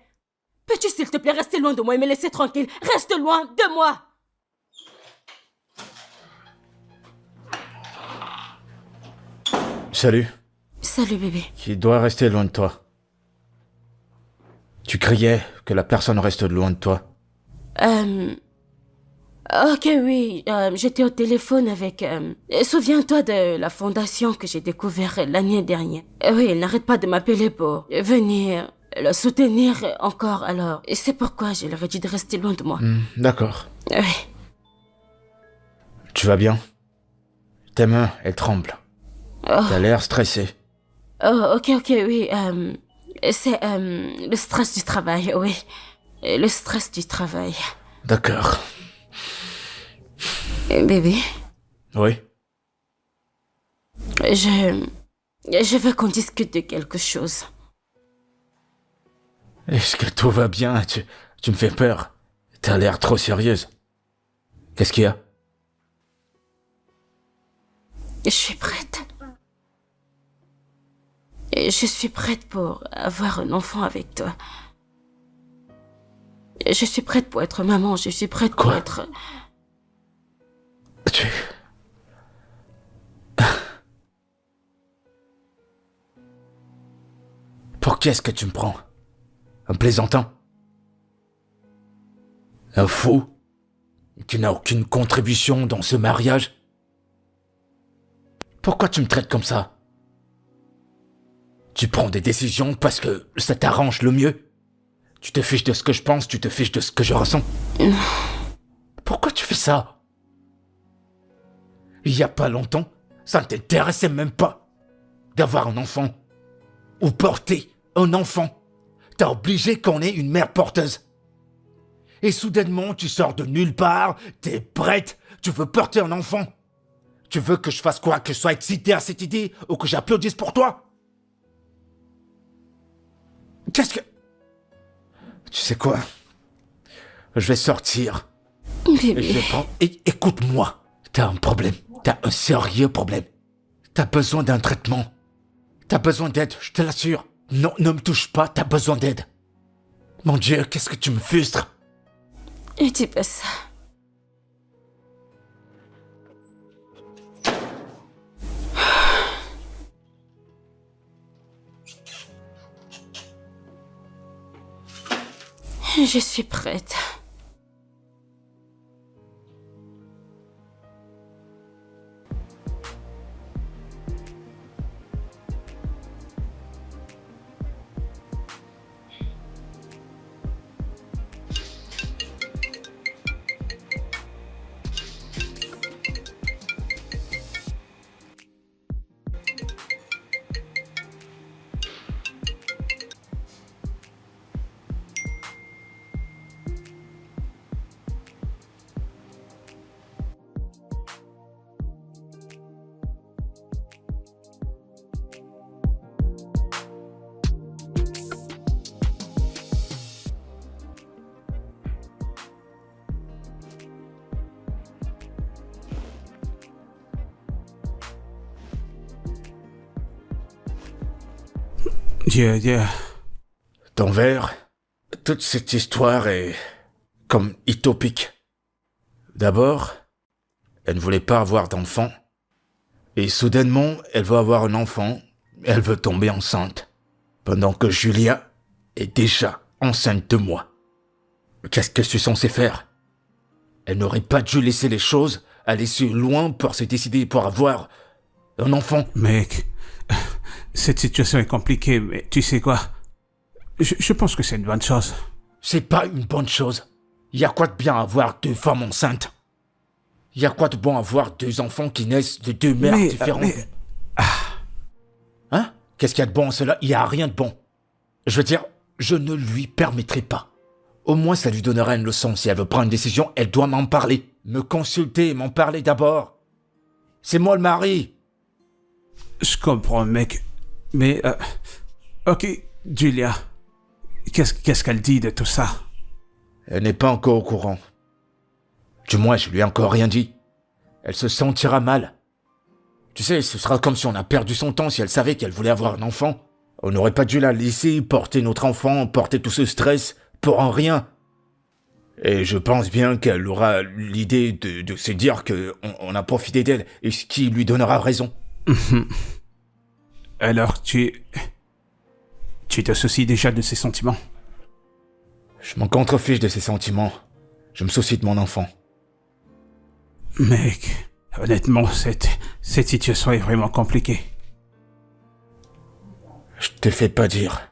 Peux-tu s'il te plaît rester loin de moi et me laisser tranquille? Reste loin de moi! Salut. Salut bébé. Qui doit rester loin de toi. Tu criais que la personne reste loin de toi. Ok, oui, j'étais au téléphone avec... souviens-toi de la fondation que j'ai découverte l'année dernière. Oui, elle n'arrête pas de m'appeler pour venir le soutenir encore, alors... Et c'est pourquoi je leur ai dit de rester loin de moi. D'accord. Oui. Tu vas bien? Tes mains, elles tremblent. T'as l'air stressé. Oh, ok, oui, c'est le stress du travail, oui. Le stress du travail. D'accord. Bébé, Oui? je veux qu'on discute de quelque chose. Est-ce que tout va bien? Tu me fais peur. T'as l'air trop sérieuse. Qu'est-ce qu'il y a? Je suis prête. Je suis prête pour avoir un enfant avec toi. Je suis prête pour être maman, je suis prête pour Quoi? être... Tu... Pour qui est-ce que tu me prends? Un plaisantin? Un fou? Qui n'a aucune contribution dans ce mariage? Pourquoi tu me traites comme ça? Tu prends des décisions parce que ça t'arrange le mieux? Tu te fiches de ce que je pense, tu te fiches de ce que je ressens? Pourquoi tu fais ça? Il y a pas longtemps, ça ne t'intéressait même pas d'avoir un enfant. Ou porter un enfant. T'as obligé qu'on ait une mère porteuse. Et soudainement, tu sors de nulle part, t'es prête, tu veux porter un enfant. Tu veux que je fasse quoi? Que je sois excité à cette idée ou que j'applaudisse pour toi? Qu'est-ce que... Tu sais quoi? Je vais sortir. Bébé, Je vais prendre... Écoute-moi. T'as un problème. T'as un sérieux problème. T'as besoin d'un traitement. T'as besoin d'aide, je te l'assure. Non, ne me touche pas, t'as besoin d'aide. Mon Dieu, qu'est-ce que tu me frustres? dis pas ça. Je suis prête. Dieu. Ton verre, toute cette histoire est comme utopique. D'abord, elle ne voulait pas avoir d'enfant. Et soudainement, elle veut avoir un enfant. Elle veut tomber enceinte. Pendant que Julia est déjà enceinte de moi. Qu'est-ce que je suis censé faire? Elle n'aurait pas dû laisser les choses aller si loin pour se décider pour avoir un enfant. Mec, cette situation est compliquée, mais tu sais quoi? Je pense que c'est une bonne chose. C'est pas une bonne chose. Y a quoi de bien à avoir 2 femmes enceintes? Y a quoi de bon à avoir 2 enfants qui naissent de 2 mères différentes? Hein? Qu'est-ce qu'il y a de bon en cela? Y a rien de bon. Je veux dire, je ne lui permettrai pas. Au moins, ça lui donnera une leçon. Si elle veut prendre une décision, elle doit m'en parler. Me consulter, m'en parler d'abord. C'est moi le mari. Je comprends, mec. Mais, ok, Julia. Qu'est-ce qu'elle dit de tout ça? Elle n'est pas encore au courant. Du moins, je lui ai encore rien dit. Elle se sentira mal. Tu sais, ce sera comme si on a perdu son temps si elle savait qu'elle voulait avoir un enfant. On n'aurait pas dû la laisser porter notre enfant, porter tout ce stress pour en rien. Et je pense bien qu'elle aura l'idée de se dire qu'on a profité d'elle et ce qui lui donnera raison. Alors, tu te soucies déjà de ses sentiments? Je m'en contrefiche de ses sentiments. Je me soucie de mon enfant. Mec, honnêtement, cette situation est vraiment compliquée. Je te fais pas dire.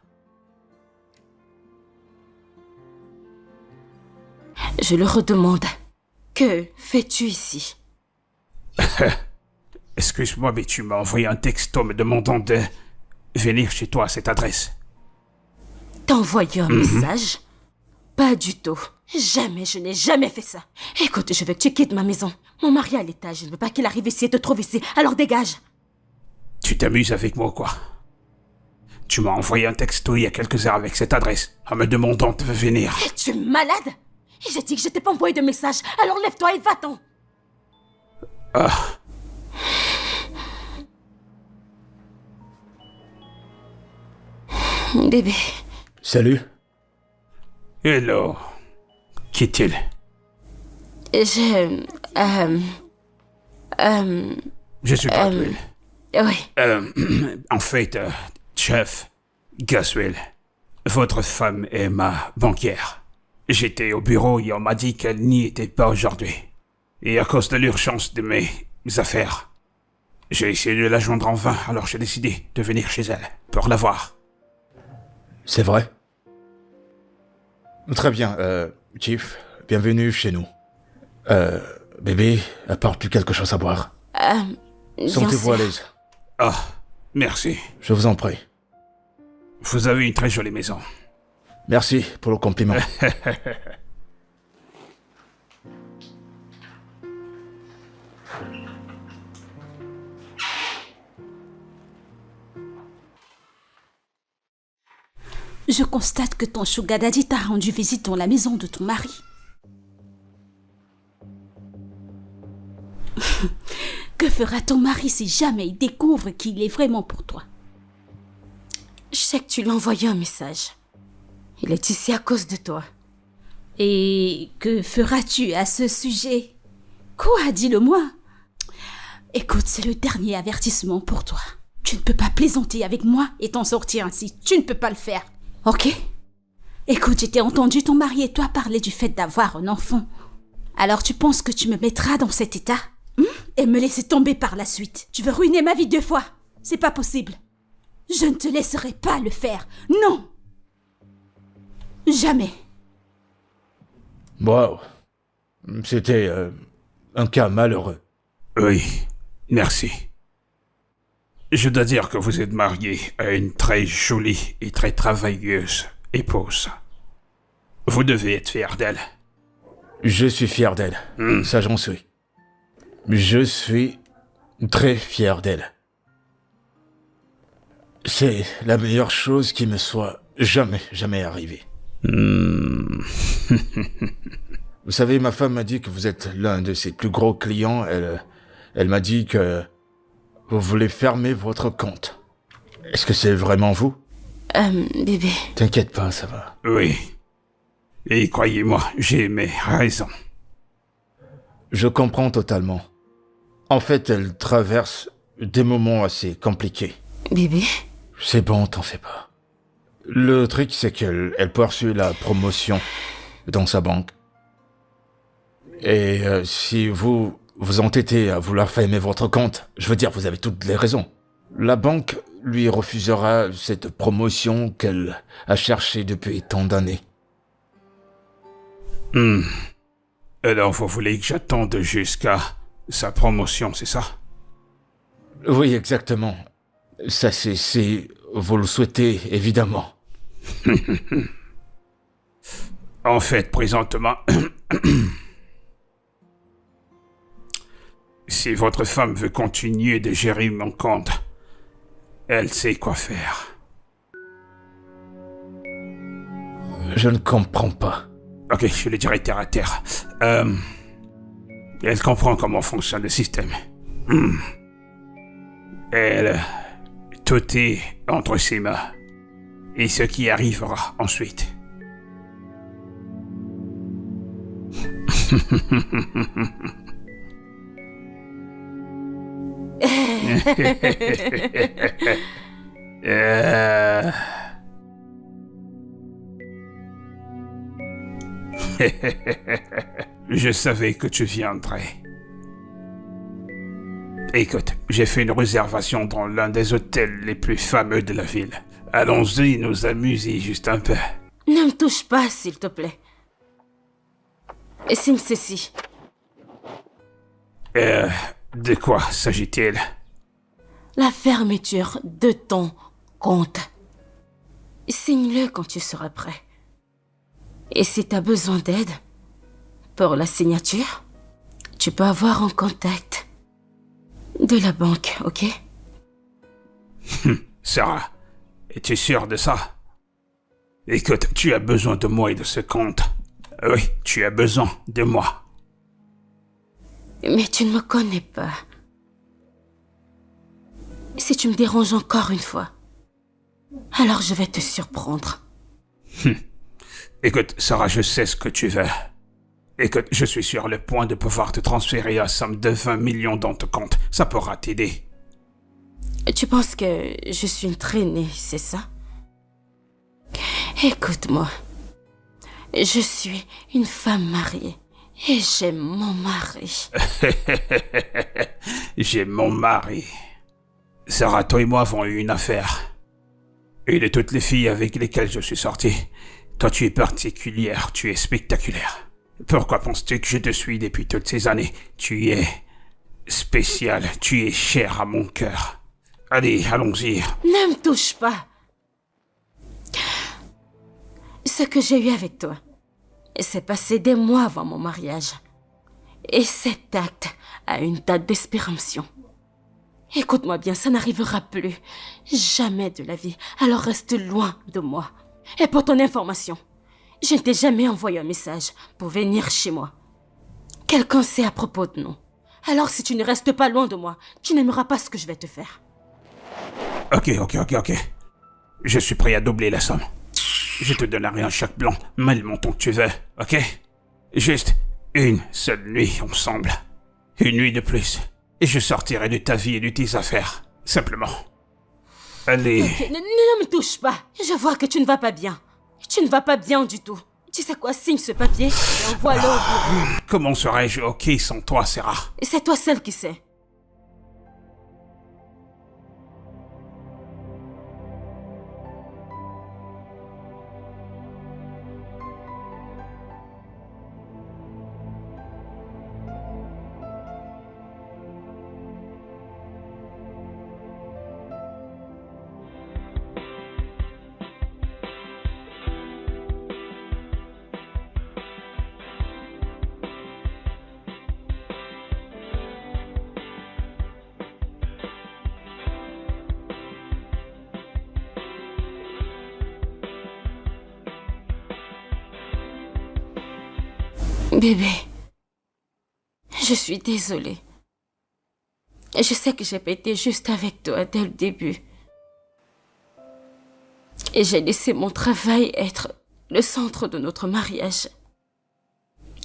Je le redemande. Que fais-tu ici? Excuse-moi, mais tu m'as envoyé un texto me demandant de venir chez toi à cette adresse. T'as envoyé un message? Pas du tout. Jamais, je n'ai jamais fait ça. Écoute, je veux que tu quittes ma maison. Mon mari est à l'étage, je ne veux pas qu'il arrive ici et te trouve ici, alors dégage. Tu t'amuses avec moi, quoi? Tu m'as envoyé un texto il y a quelques heures avec cette adresse, en me demandant de venir. Es-tu malade? J'ai dit que je t'ai pas envoyé de message, alors lève-toi et va-t'en. Bébé. Salut. Hello. Qui est-il? Je suis Goswell. Oui. En fait, chef, Goswell, votre femme est ma banquière. J'étais au bureau et on m'a dit qu'elle n'y était pas aujourd'hui. Et à cause de l'urgence de mes affaires, j'ai essayé de la joindre en vain, alors j'ai décidé de venir chez elle pour la voir. C'est vrai? Très bien, Chief, bienvenue chez nous. Bébé, apporte-lui quelque chose à boire. Sentez-vous à l'aise. Ah, merci. Je vous en prie. Vous avez une très jolie maison. Merci pour le compliment. Je constate que ton sugar daddy t'a rendu visite dans la maison de ton mari. Que fera ton mari si jamais il découvre qu'il est vraiment pour toi? Je sais que tu lui as envoyé un message. Il est ici à cause de toi. Et que feras-tu à ce sujet? Quoi, dis-le-moi. Écoute, c'est le dernier avertissement pour toi. Tu ne peux pas plaisanter avec moi et t'en sortir ainsi. Tu ne peux pas le faire. Ok? Écoute, j'ai entendu ton mari et toi parler du fait d'avoir un enfant. Alors tu penses que tu me mettras dans cet état? Et me laisser tomber par la suite? Tu veux ruiner ma vie 2 fois? C'est pas possible. Je ne te laisserai pas le faire. Non! Jamais. Wow. C'était un cas malheureux. Oui, merci. Je dois dire que vous êtes marié à une très jolie et très travailleuse épouse. Vous devez être fier d'elle. Je suis fier d'elle. Ça, j'en suis. Je suis très fier d'elle. C'est la meilleure chose qui me soit jamais arrivée. Vous savez, ma femme m'a dit que vous êtes l'un de ses plus gros clients. Elle m'a dit que vous voulez fermer votre compte. Est-ce que c'est vraiment vous? Bébé. T'inquiète pas, ça va. Oui. Et croyez-moi, j'ai mes raisons. Je comprends totalement. En fait, elle traverse des moments assez compliqués. Bébé. C'est bon, t'en fais pas. Le truc, c'est qu'elle poursuit la promotion dans sa banque. Et si vous vous entêtez à vouloir fermer votre compte, je veux dire, vous avez toutes les raisons. La banque lui refusera cette promotion qu'elle a cherchée depuis tant d'années. Alors vous voulez que j'attende jusqu'à sa promotion, c'est ça? Oui, exactement. Ça, c'est... Vous le souhaitez, évidemment. En fait, présentement, si votre femme veut continuer de gérer mon compte, elle sait quoi faire. Je ne comprends pas. Ok, je le dirai terre à terre. Elle comprend comment fonctionne le système. Elle... Tout est entre ses mains. Et ce qui arrivera ensuite. Je savais que tu viendrais. Écoute, j'ai fait une réservation dans l'un des hôtels les plus fameux de la ville. Allons-y nous amuser juste un peu. Ne me touche pas, s'il te plaît. Et signe ceci. De quoi s'agit-il? La fermeture de ton compte. Signe-le quand tu seras prêt. Et si tu as besoin d'aide pour la signature, tu peux avoir un contact de la banque, ok? Sarah, es-tu sûre de ça? Écoute, tu as besoin de moi et de ce compte. Oui, tu as besoin de moi. Mais tu ne me connais pas. Si tu me déranges encore une fois, alors je vais te surprendre. Écoute, Sarah, je sais ce que tu veux. Écoute, je suis sur le point de pouvoir te transférer la somme de 20 millions dans ton compte. Ça pourra t'aider. Tu penses que je suis une traînée, c'est ça? Écoute-moi. Je suis une femme mariée. Et j'aime mon mari. J'ai mon mari. Sarah, toi et moi avons eu une affaire. Et de toutes les filles avec lesquelles je suis sorti, toi tu es particulière, tu es spectaculaire. Pourquoi penses-tu que je te suis depuis toutes ces années? Tu es spéciale, tu es chère à mon cœur. Allez, allons-y. Ne me touche pas. Ce que j'ai eu avec toi s'est passé des mois avant mon mariage. Et cet acte a une date d'expiration. Écoute-moi bien, ça n'arrivera plus. Jamais de la vie. Alors reste loin de moi. Et pour ton information, je ne t'ai jamais envoyé un message pour venir chez moi. Quelqu'un sait à propos de nous. Alors si tu ne restes pas loin de moi, tu n'aimeras pas ce que je vais te faire. Ok. Je suis prêt à doubler la somme. Je te donnerai un chèque blanc, mal le montant que tu veux, ok? Juste une seule nuit ensemble. Une nuit de plus. Et je sortirai de ta vie et de tes affaires. Simplement. Allez. Okay, ne me touche pas. Je vois que tu ne vas pas bien. Tu ne vas pas bien du tout. Tu sais quoi, signe ce papier et envoie-le au bureau. Comment serais-je ok sans toi, Sarah? C'est toi seule qui sais. Bébé, je suis désolée. Je sais que j'ai pas été juste avec toi dès le début. Et j'ai laissé mon travail être le centre de notre mariage.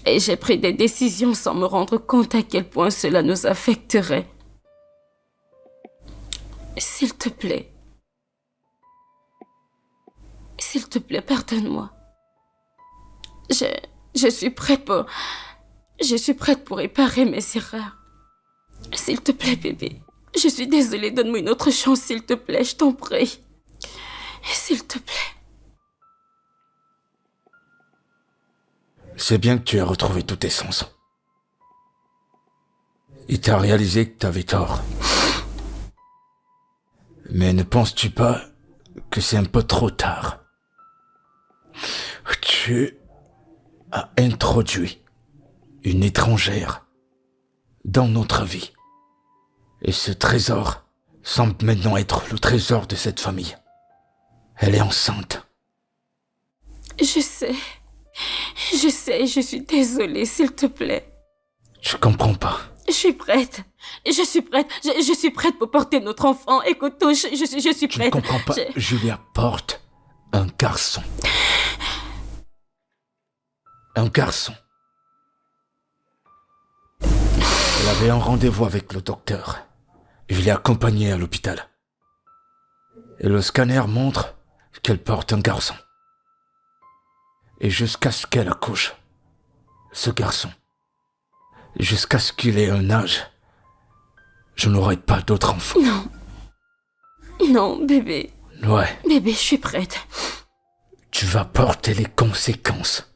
Et j'ai pris des décisions sans me rendre compte à quel point cela nous affecterait. S'il te plaît, pardonne-moi. Je suis prête pour réparer mes erreurs. S'il te plaît, bébé. Je suis désolée, donne-moi une autre chance, s'il te plaît, je t'en prie. S'il te plaît. C'est bien que tu aies retrouvé tous tes sens. Et t'as réalisé que t'avais tort. Mais ne penses-tu pas que c'est un peu trop tard? Tu as introduit une étrangère dans notre vie. Et ce trésor semble maintenant être le trésor de cette famille. Elle est enceinte. Je sais, je suis désolée, s'il te plaît. Je comprends pas. Je suis prête. Je suis prête. Je suis prête pour porter notre enfant. Écoute, je suis Tu ne prête. comprends pas. Julia porte un garçon. Un garçon. Elle avait un rendez-vous avec le docteur. Je l'ai accompagnée à l'hôpital. Et le scanner montre qu'elle porte un garçon. Et jusqu'à ce qu'elle accouche, ce garçon, jusqu'à ce qu'il ait un âge, je n'aurai pas d'autre enfant. Non. Non, bébé. Ouais, Bébé, je suis prête. tu vas porter les conséquences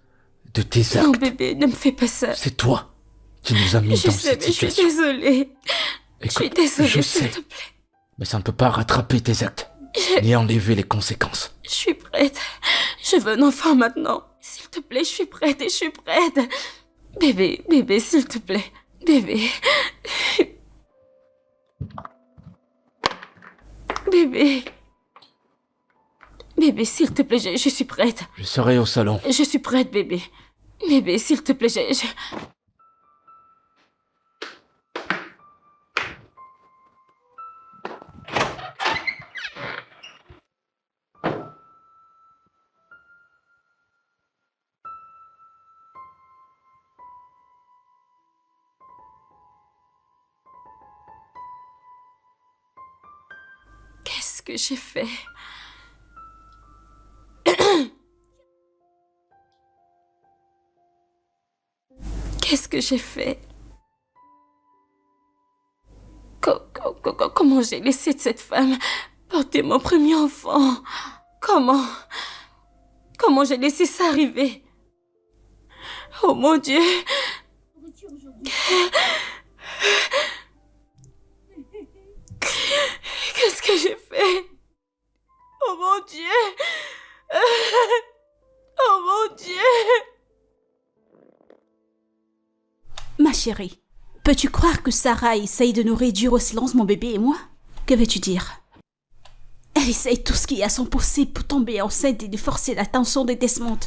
de tes Non, actes. bébé, ne me fais pas ça. C'est toi qui nous as mis Je dans sais, cette mais je suis situation. désolée. Je suis désolée, je s'il sais, te plaît. mais ça ne peut pas rattraper tes actes, ni enlever les conséquences. Je suis prête. Je veux un enfant maintenant. S'il te plaît, je suis prête et je suis prête. Bébé, s'il te plaît. Bébé. Bébé. Bébé, s'il te plaît, je suis prête. Je serai au salon. Je suis prête, bébé. Bébé, s'il te plaît, Qu'est-ce que j'ai fait? Qu'est-ce que j'ai fait? Comment j'ai laissé cette femme porter mon premier enfant? Comment j'ai laissé ça arriver? Oh mon Dieu! Qu'est-ce que j'ai fait? Oh mon Dieu! Oh mon Dieu! Ma chérie, peux-tu croire que Sarah essaye de nous réduire au silence, mon bébé et moi? Que veux-tu dire? Elle essaye tout ce qui est à son possible pour tomber enceinte et de forcer l'attention de Desmond.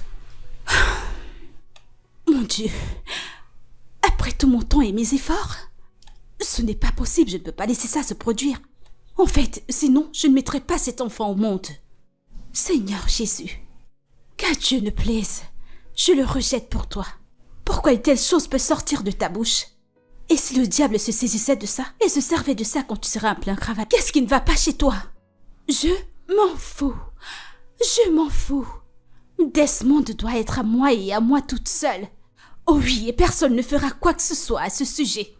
Mon Dieu, après tout mon temps et mes efforts, ce n'est pas possible, je ne peux pas laisser ça se produire. En fait, sinon, je ne mettrai pas cet enfant au monde. Seigneur Jésus, qu'à Dieu ne plaise, je le rejette pour toi. Pourquoi une telle chose peut sortir de ta bouche? Et si le diable se saisissait de ça et se servait de ça quand tu seras en plein cravate, qu'est-ce qui ne va pas chez toi? Je m'en fous. Je m'en fous. Desmond doit être à moi et à moi toute seule. Oh oui, et personne ne fera quoi que ce soit à ce sujet.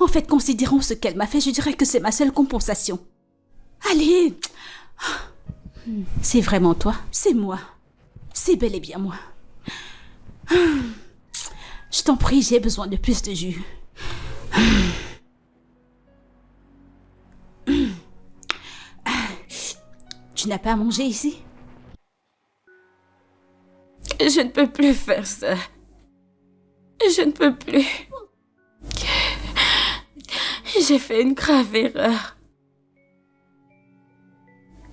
En fait, considérons ce qu'elle m'a fait, je dirais que c'est ma seule compensation. Allez! C'est vraiment toi? C'est moi. C'est bel et bien moi. Je t'en prie, j'ai besoin de plus de jus. Tu n'as pas à manger ici? Je ne peux plus faire ça. Je ne peux plus. J'ai fait une grave erreur.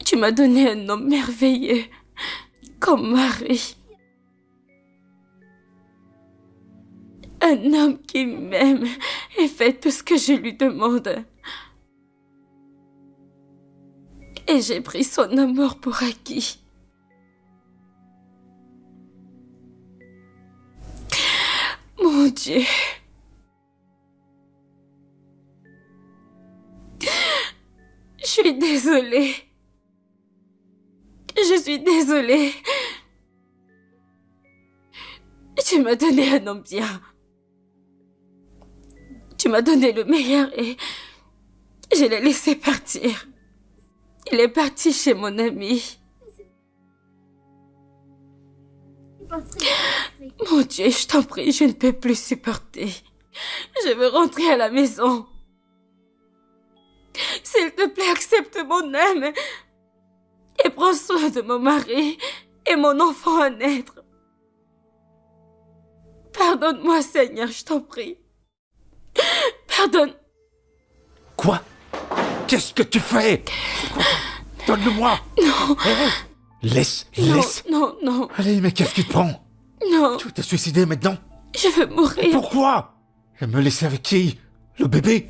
Tu m'as donné un homme merveilleux comme mari. Un homme qui m'aime et fait tout ce que je lui demande. Et j'ai pris son amour pour acquis. Mon Dieu. Je suis désolée. Je suis désolée. Tu m'as donné un homme bien. Tu m'as donné le meilleur et Je l'ai laissé partir. Il est parti chez mon ami. Mon Dieu, je t'en prie, je ne peux plus supporter. Je veux rentrer à la maison. S'il te plaît, accepte mon âme et prends soin de mon mari et mon enfant à naître. Pardonne-moi, Seigneur, je t'en prie. Pardonne. Quoi? Qu'est-ce que tu fais? Donne-le-moi! Non. Laisse. Non. Allez, mais qu'est-ce qui te prend? Non, Tu veux te suicider maintenant? je veux mourir. Pourquoi? Et me laisser avec qui? Le bébé?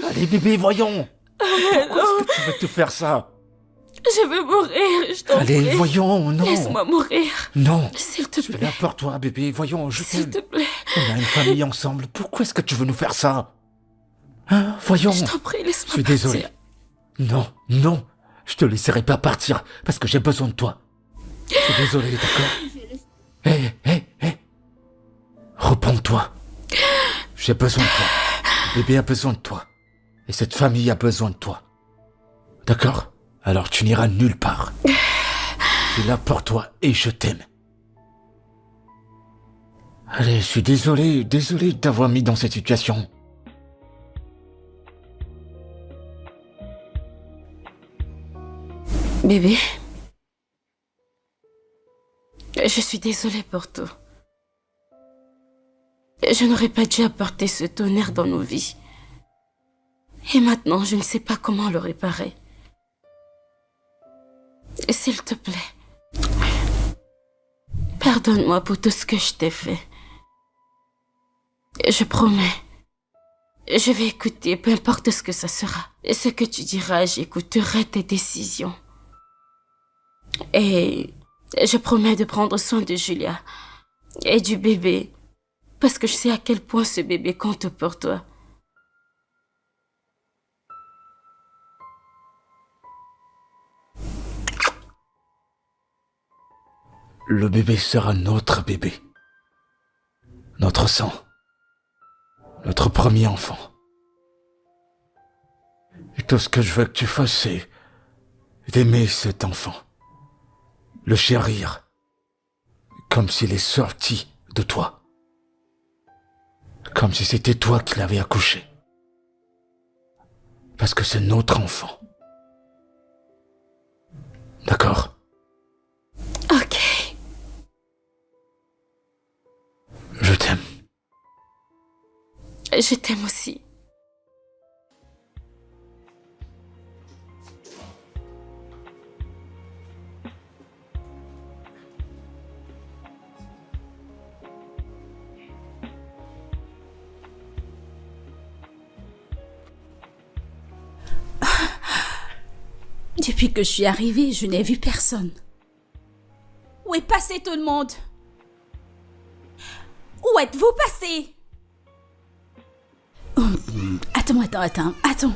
Allez, bébé, voyons! Pourquoi est-ce que tu veux te faire ça? Je veux mourir, je t'en Allez, prie. voyons, non! Laisse-moi mourir. Non! S'il te Je suis plaît. là pour toi, bébé, voyons, je S'il te t'aime. plaît. On a une famille ensemble, pourquoi est-ce que tu veux nous faire ça? Hein? Voyons! Je t'en prie, Je laisse-moi suis partir. désolé. Non, je te laisserai pas partir, parce que j'ai besoin de toi. Je suis désolé, d'accord? Hé! Reprends-toi. J'ai besoin de toi. Le bébé a besoin de toi. Et cette famille a besoin de toi. D'accord? Alors tu n'iras nulle part. Je suis là pour toi et je t'aime. Allez, je suis désolé de t'avoir mis dans cette situation. Bébé, je suis désolée pour tout. Je n'aurais pas dû apporter ce tonnerre dans nos vies. Et maintenant, je ne sais pas comment le réparer. S'il te plaît, pardonne-moi pour tout ce que je t'ai fait. Je promets, je vais écouter, peu importe ce que ça sera. Ce que tu diras, j'écouterai tes décisions. Et je promets de prendre soin de Julia et du bébé, parce que je sais à quel point ce bébé compte pour toi. Le bébé sera notre bébé. Notre sang. Notre premier enfant. Et tout ce que je veux que tu fasses, c'est d'aimer cet enfant. Le chérir. Comme s'il est sorti de toi. Comme si c'était toi qui l'avais accouché. Parce que c'est notre enfant. D'accord? Ok. Je t'aime. Je t'aime aussi. Depuis que je suis arrivée, je n'ai vu personne. Où est passé tout le monde? Où êtes-vous passé? Oh, attends.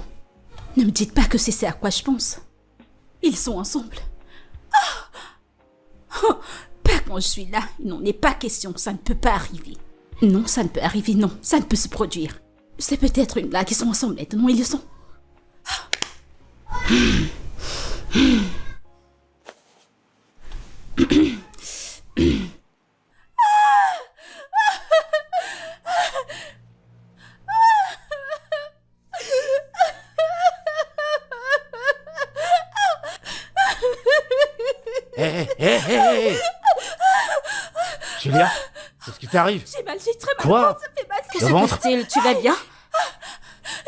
Ne me dites pas que c'est à quoi je pense. Ils sont ensemble. Oh, pas quand je suis là. Il n'en est pas question. Ça ne peut pas arriver. Non, ça ne peut arriver. Non, ça ne peut se produire. C'est peut-être une blague. Ils sont ensemble maintenant. Ils le sont. Hé! Julia, qu'est-ce qui t'arrive? J'ai mal, j'ai très mal. Quoi? au ventre, ça fait mal. Que Le se ventre? passe-t-il? Tu vas bien?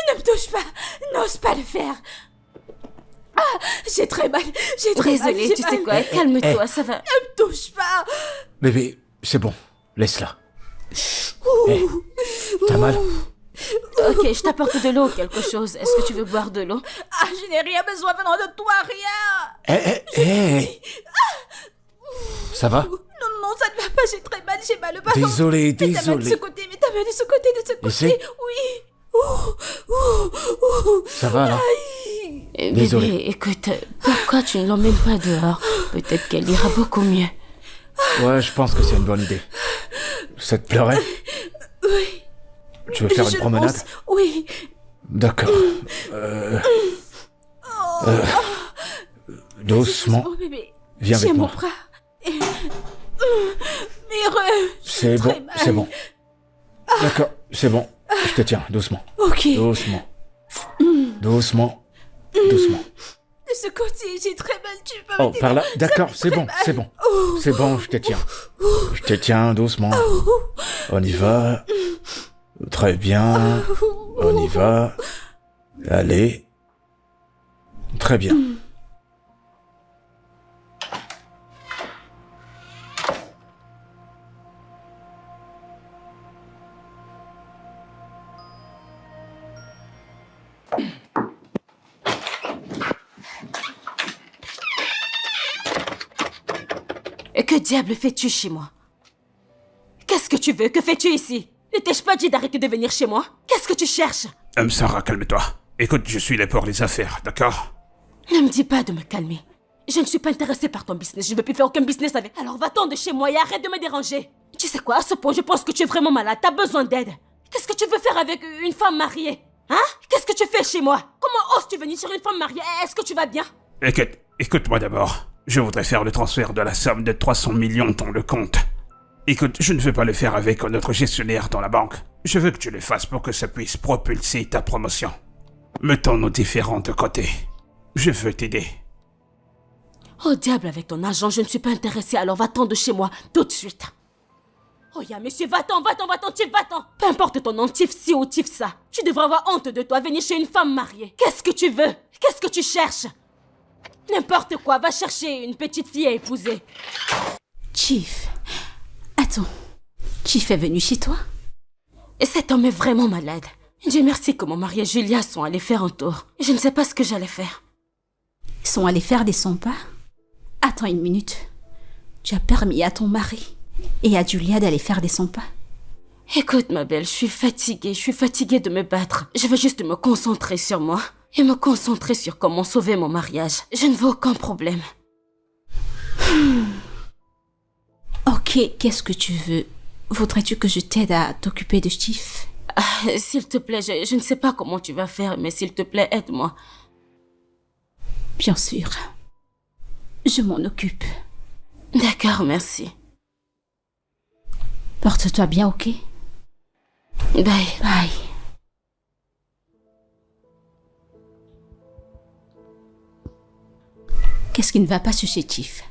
Ne me touche pas. N'ose pas le faire. J'ai très mal. Désolée, j'ai tu mal. sais quoi? Calme-toi, ça va. Ne me touche pas. Bébé, c'est bon, laisse-la. Hé, t'as mal? Ok, je t'apporte de l'eau ou quelque chose. Est-ce que tu veux boire de l'eau? Ah, je n'ai rien besoin venant de toi, rien. Hé! Ça va? Non, ça ne va pas, j'ai très mal, j'ai mal au bas. Désolé. Mets ta main de ce côté, mets ta main de ce côté, Ici? Oui. Ça va là? Désolé. Bébé, écoute, pourquoi tu ne l'emmènes pas dehors? Peut-être qu'elle ira beaucoup mieux. Ouais, je pense que c'est une bonne idée. Ça te plairait? Oui. Tu veux faire Je une promenade? pense, oui. D'accord. Doucement. Mon bébé. Viens avec Tiens mon moi. bras. Mais C'est très bon, mal. c'est bon. D'accord, c'est bon. Je te tiens, doucement. Ok. Doucement. Doucement. Doucement. De ce côté, j'ai très mal. Tu peux Oh, m'aider? par là. D'accord, fait c'est très bon, mal. c'est bon. Oh. C'est bon, je te tiens. Je te tiens doucement. On y va. Très bien. On y va. Allez. Très bien. Et que diable fais-tu chez moi? Qu'est-ce que tu veux? Que fais-tu ici? Ne t'ai-je pas dit d'arrêter de venir chez moi? Qu'est-ce que tu cherches? Sarah, calme-toi. Écoute, je suis là pour les affaires, d'accord? Ne me dis pas de me calmer. Je ne suis pas intéressée par ton business. Je ne veux plus faire aucun business avec. Alors va-t'en de chez moi et arrête de me déranger. Tu sais quoi, à ce point, je pense que tu es vraiment malade. T'as besoin d'aide. Qu'est-ce que tu veux faire avec une femme mariée? Hein? Qu'est-ce que tu fais chez moi? Comment oses-tu venir sur une femme mariée? Est-ce que tu vas bien? Écoute-moi d'abord. Je voudrais faire le transfert de la somme de 300 millions dans le compte. Écoute, je ne veux pas le faire avec notre gestionnaire dans la banque. Je veux que tu le fasses pour que ça puisse propulser ta promotion. Mettons nos différents de côté. Je veux t'aider. Oh diable avec ton argent, je ne suis pas intéressée, alors va-t'en de chez moi, tout de suite. Oh ya monsieur, va-t'en, tif, va-t'en. Peu importe ton nom, tif ci ou tif ça. Tu devrais avoir honte de toi, venir chez une femme mariée. Qu'est-ce que tu veux? Qu'est-ce que tu cherches? N'importe quoi, va chercher une petite fille à épouser. Chief. Attends. Chief est venu chez toi? Et cet homme est vraiment malade. Dieu merci que mon mari et Julia sont allés faire un tour. Je ne sais pas ce que j'allais faire. Ils sont allés faire des 100 pas? Attends une minute. Tu as permis à ton mari et à Julia d'aller faire des 100 pas? Écoute ma belle, je suis fatiguée de me battre. Je veux juste me concentrer sur moi et me concentrer sur comment sauver mon mariage. Je ne veux aucun problème. Ok, qu'est-ce que tu veux? Voudrais-tu que je t'aide à t'occuper de Chief? S'il te plaît, je ne sais pas comment tu vas faire, mais s'il te plaît, aide-moi. Bien sûr. Je m'en occupe. D'accord, merci. Porte-toi bien, ok? Bye. Bye. Qu'est-ce qui ne va pas chez Chief?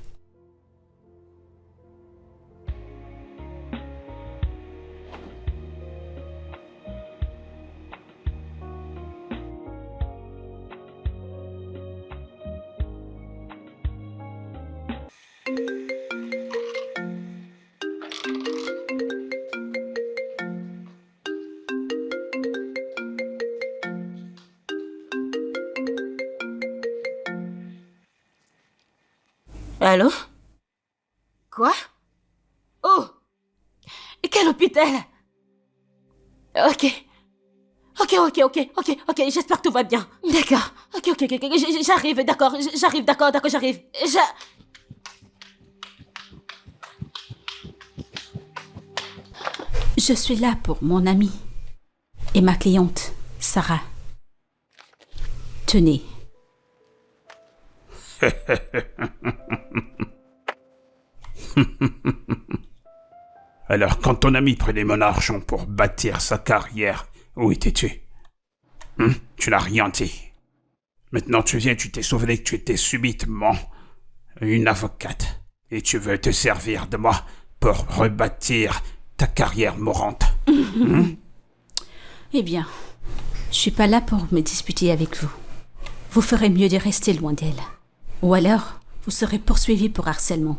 Allô? Quoi? Oh! Et quel hôpital? Ok, j'espère que tout va bien. D'accord. Ok, j'arrive, d'accord, j'arrive. Je suis là pour mon amie et ma cliente, Sarah. Tenez. Alors, quand ton ami prenait mon argent pour bâtir sa carrière, où étais-tu? Tu n'as rien dit. Maintenant, tu viens, tu t'es souvenu que tu étais subitement une avocate. Et tu veux te servir de moi pour rebâtir ta carrière mourante. Eh bien, je suis pas là pour me disputer avec vous. Vous ferez mieux de rester loin d'elle. Ou alors, vous serez poursuivi pour harcèlement.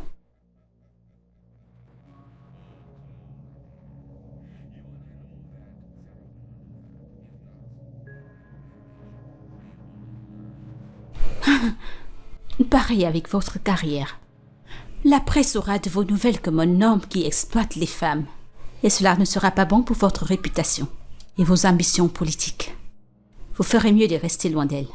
Pareil avec votre carrière. La presse aura de vos nouvelles comme un homme qui exploite les femmes. Et cela ne sera pas bon pour votre réputation et vos ambitions politiques. Vous ferez mieux de rester loin d'elle.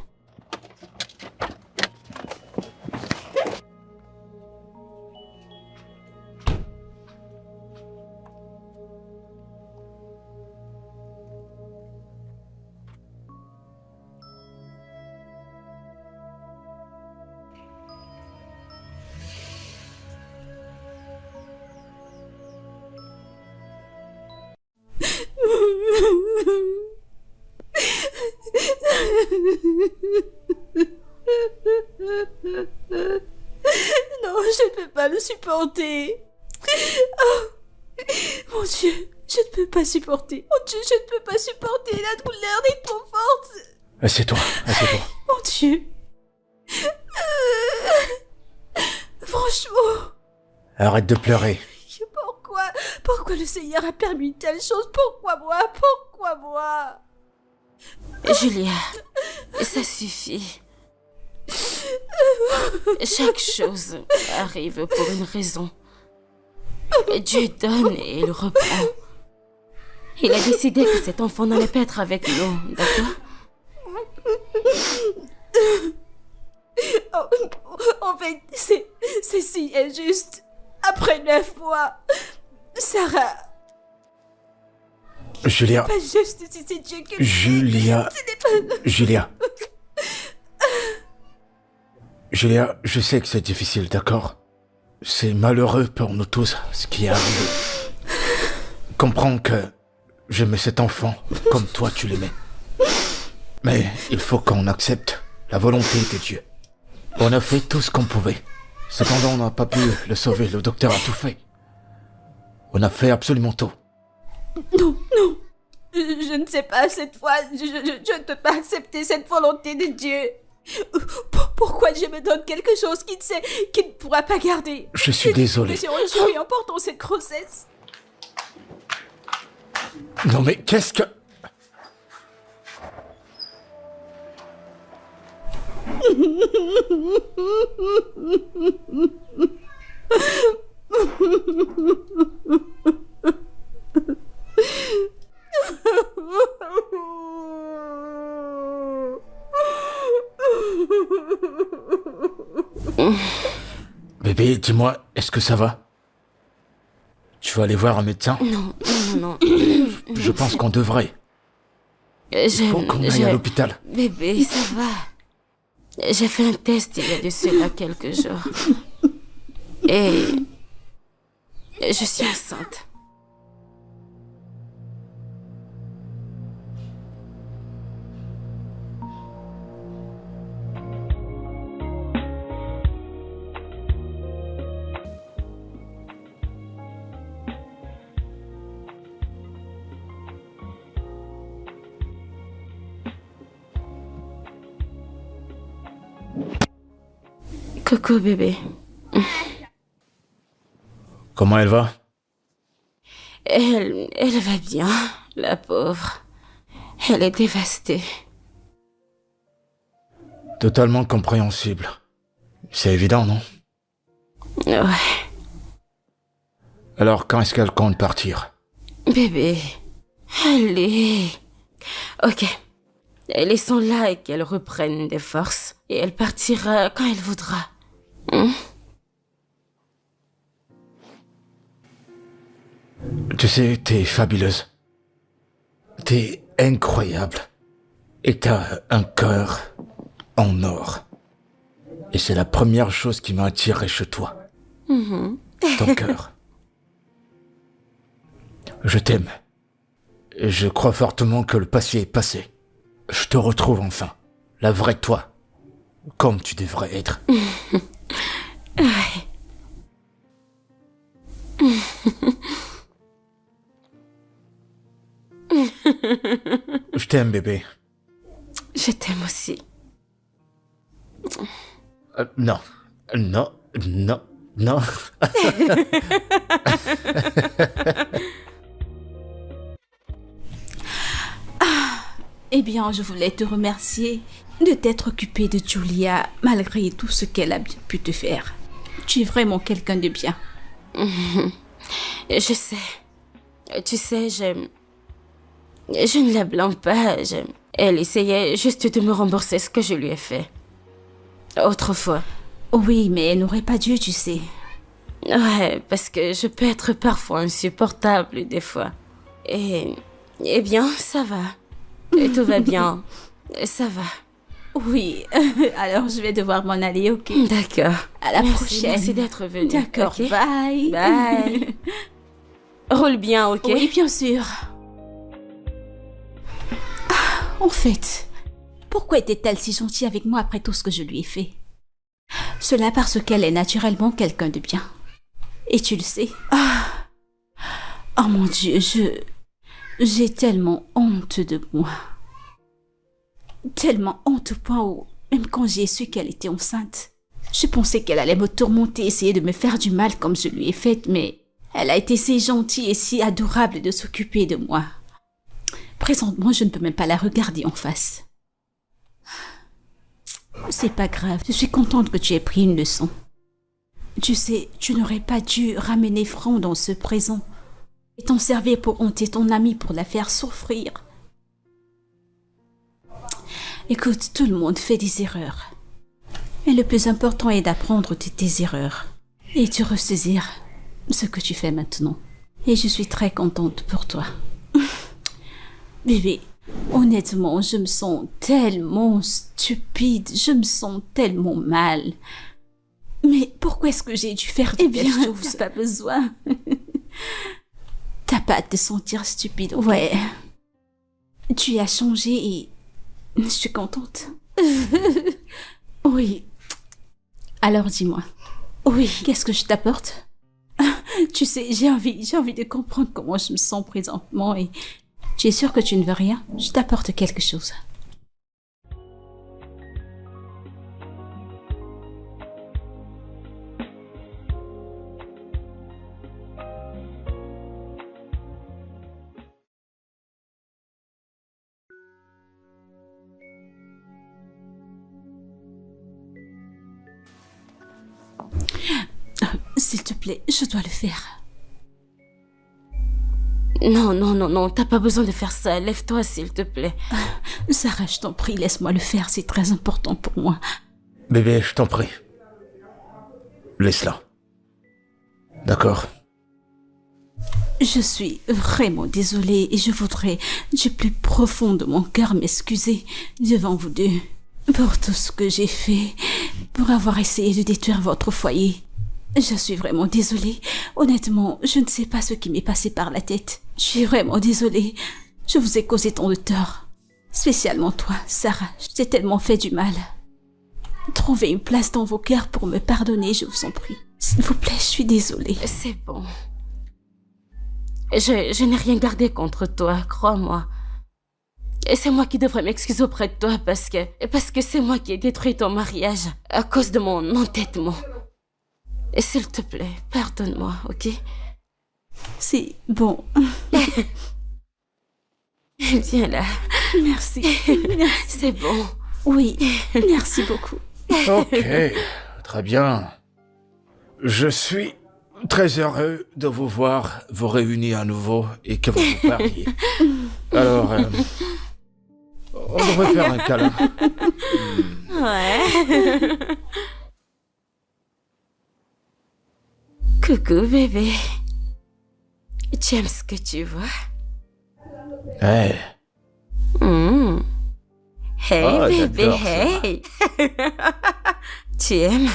Non, je ne peux pas le supporter. Oh, mon Dieu, je ne peux pas supporter. Mon Dieu, je ne peux pas supporter. La douleur est trop forte. Assieds-toi, assieds-toi. Mon Dieu. Franchement, Arrête de pleurer. pourquoi le Seigneur a permis une telle chose? Pourquoi moi? Julia, ça suffit. Chaque chose arrive pour une raison. Dieu donne et il reprend. Il a décidé que cet enfant n'allait pas être avec nous, d'accord? En fait, c'est si injuste. Après 9 mois, Sarah, Julia, pas juste si c'est Dieu qui... Julia, Ce n'est pas... Julia, je sais que c'est difficile, d'accord? C'est malheureux pour nous tous, ce qui est arrivé. Comprends que j'aimais cet enfant comme toi tu l'aimais. Mais il faut qu'on accepte la volonté de Dieu. On a fait tout ce qu'on pouvait. Cependant, on n'a pas pu le sauver, le docteur a tout fait. On a fait absolument tout. Non. Je ne sais pas, cette fois, je ne peux pas accepter cette volonté de Dieu. Pourquoi Dieu me donne quelque chose qu'il ne pourra pas garder? Je suis désolé. J'ai rejoui en portant cette grossesse. Non mais qu'est-ce que... Bébé, dis-moi, est-ce que ça va? Tu vas aller voir un médecin? Non. Je pense qu'on devrait. Il faut qu'on aille à l'hôpital. Bébé, ça va. J'ai fait un test il y a de cela quelques jours. Et je suis enceinte. Coucou bébé. Comment elle va? Elle va bien, la pauvre. Elle est dévastée. Totalement compréhensible. C'est évident, non? Ouais. Alors, quand est-ce qu'elle compte partir? Bébé, allez. Ok. Laissons-la et qu'elle reprenne des forces. Et elle partira quand elle voudra. Tu sais, t'es fabuleuse. T'es incroyable. Et t'as un cœur en or. Et c'est la première chose qui m'a attiré chez toi. Ton cœur. Je t'aime. Et je crois fortement que le passé est passé. Je te retrouve enfin. La vraie toi. Comme tu devrais être. Je t'aime, bébé. Je t'aime aussi. Non. Eh bien, je voulais te remercier de t'être occupé de Julia malgré tout ce qu'elle a pu te faire. Tu es vraiment quelqu'un de bien. Je sais. Tu sais, je ne la blâme pas. Elle essayait juste de me rembourser ce que je lui ai fait. Autrefois. Oui, mais elle n'aurait pas dû, tu sais. Ouais, parce que je peux être parfois insupportable des fois. Eh bien, ça va. Et tout va bien. Ça va. Oui, alors je vais devoir m'en aller, ok? D'accord. À la Merci, prochaine. merci d'être venu. D'accord, ok? bye. Bye. Roule bien, ok? Oui, bien sûr. En fait, Pourquoi était-elle si gentille avec moi après tout ce que je lui ai fait? Cela parce qu'elle est naturellement quelqu'un de bien. Et tu le sais. Oh mon Dieu, j'ai tellement honte de moi. Tellement honte au point où, même quand j'ai su qu'elle était enceinte, je pensais qu'elle allait me tourmenter, essayer de me faire du mal comme je lui ai fait, mais elle a été si gentille et si adorable de s'occuper de moi. Présentement, je ne peux même pas la regarder en face. C'est pas grave, je suis contente que tu aies pris une leçon. Tu sais, tu n'aurais pas dû ramener Franck dans ce présent et t'en servir pour honter ton amie pour la faire souffrir. Écoute, tout le monde fait des erreurs. Mais le plus important est d'apprendre de tes erreurs et de ressaisir ce que tu fais maintenant. Et je suis très contente pour toi. Bébé, honnêtement, je me sens tellement stupide, je me sens tellement mal. Mais pourquoi est-ce que j'ai dû faire de telles choses? T'as pas besoin. T'as pas à te sentir stupide. Okay? Ouais. Tu as changé et je suis contente. Oui. Alors dis-moi. Oui. Qu'est-ce que je t'apporte? Tu sais, j'ai envie de comprendre comment je me sens présentement et tu es sûre que tu ne veux rien? Je t'apporte quelque chose. S'il te plaît, je dois le faire. Non, t'as pas besoin de faire ça. Lève-toi, s'il te plaît. Sarah, je t'en prie, laisse-moi le faire, c'est très important pour moi. Bébé, je t'en prie. Laisse-la. D'accord. Je suis vraiment désolée et je voudrais du plus profond de mon cœur m'excuser devant vous deux pour tout ce que j'ai fait, pour avoir essayé de détruire votre foyer. Je suis vraiment désolée. Honnêtement, je ne sais pas ce qui m'est passé par la tête. Je suis vraiment désolée. Je vous ai causé tant de tort. Spécialement toi, Sarah. Je t'ai tellement fait du mal. Trouvez une place dans vos cœurs pour me pardonner, je vous en prie. S'il vous plaît, je suis désolée. C'est bon. Je n'ai rien gardé contre toi, crois-moi. Et c'est moi qui devrais m'excuser auprès de toi parce que c'est moi qui ai détruit ton mariage à cause de mon entêtement. Et s'il te plaît, pardonne-moi, ok? C'est bon. Viens là. Merci. Merci. C'est bon. Oui, merci beaucoup. Ok, très bien. Je suis très heureux de vous voir vous réunir à nouveau et que vous vous parliez. Alors, on devrait faire un câlin. Ouais. Coucou bébé. Tu aimes ce que tu vois? Hey. Hey Oh, bébé, j'adore ça. hey. Tu aimes?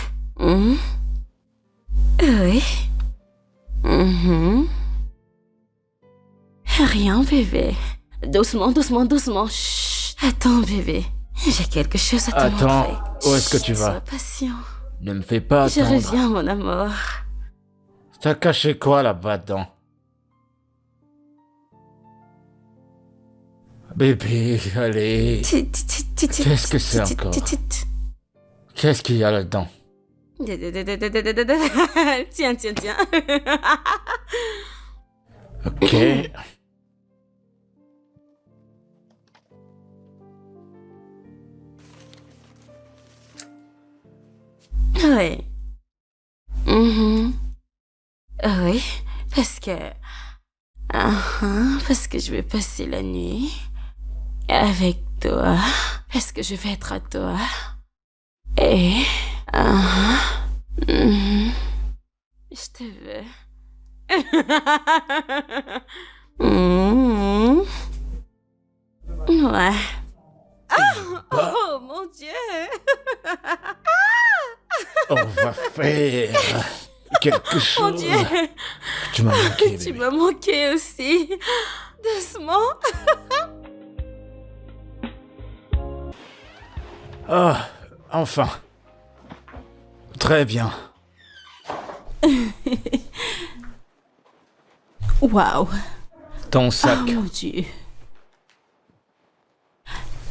Oui. Rien bébé. Doucement, doucement, doucement. Chut. Attends bébé. J'ai quelque chose à te montrer. Attends, où est-ce que tu vas? Sois patient. Ne me fais pas Je attendre. reviens mon amour. T'as caché quoi là-bas dedans? Bébé, allez. Qu'est-ce que c'est encore? Qu'est-ce qu'il y a là-dedans? Tiens. Ok. Oui. Oui, parce que je vais passer la nuit avec toi, parce que je vais être à toi. Et je te veux. Ouais. Oh mon Dieu. On va faire quelque chose. Mon Dieu. Tu m'as manqué, Tu bébé. m'as manqué aussi. Doucement. Ah, enfin. Très bien. Waouh. Ton Oh sac. mon Dieu.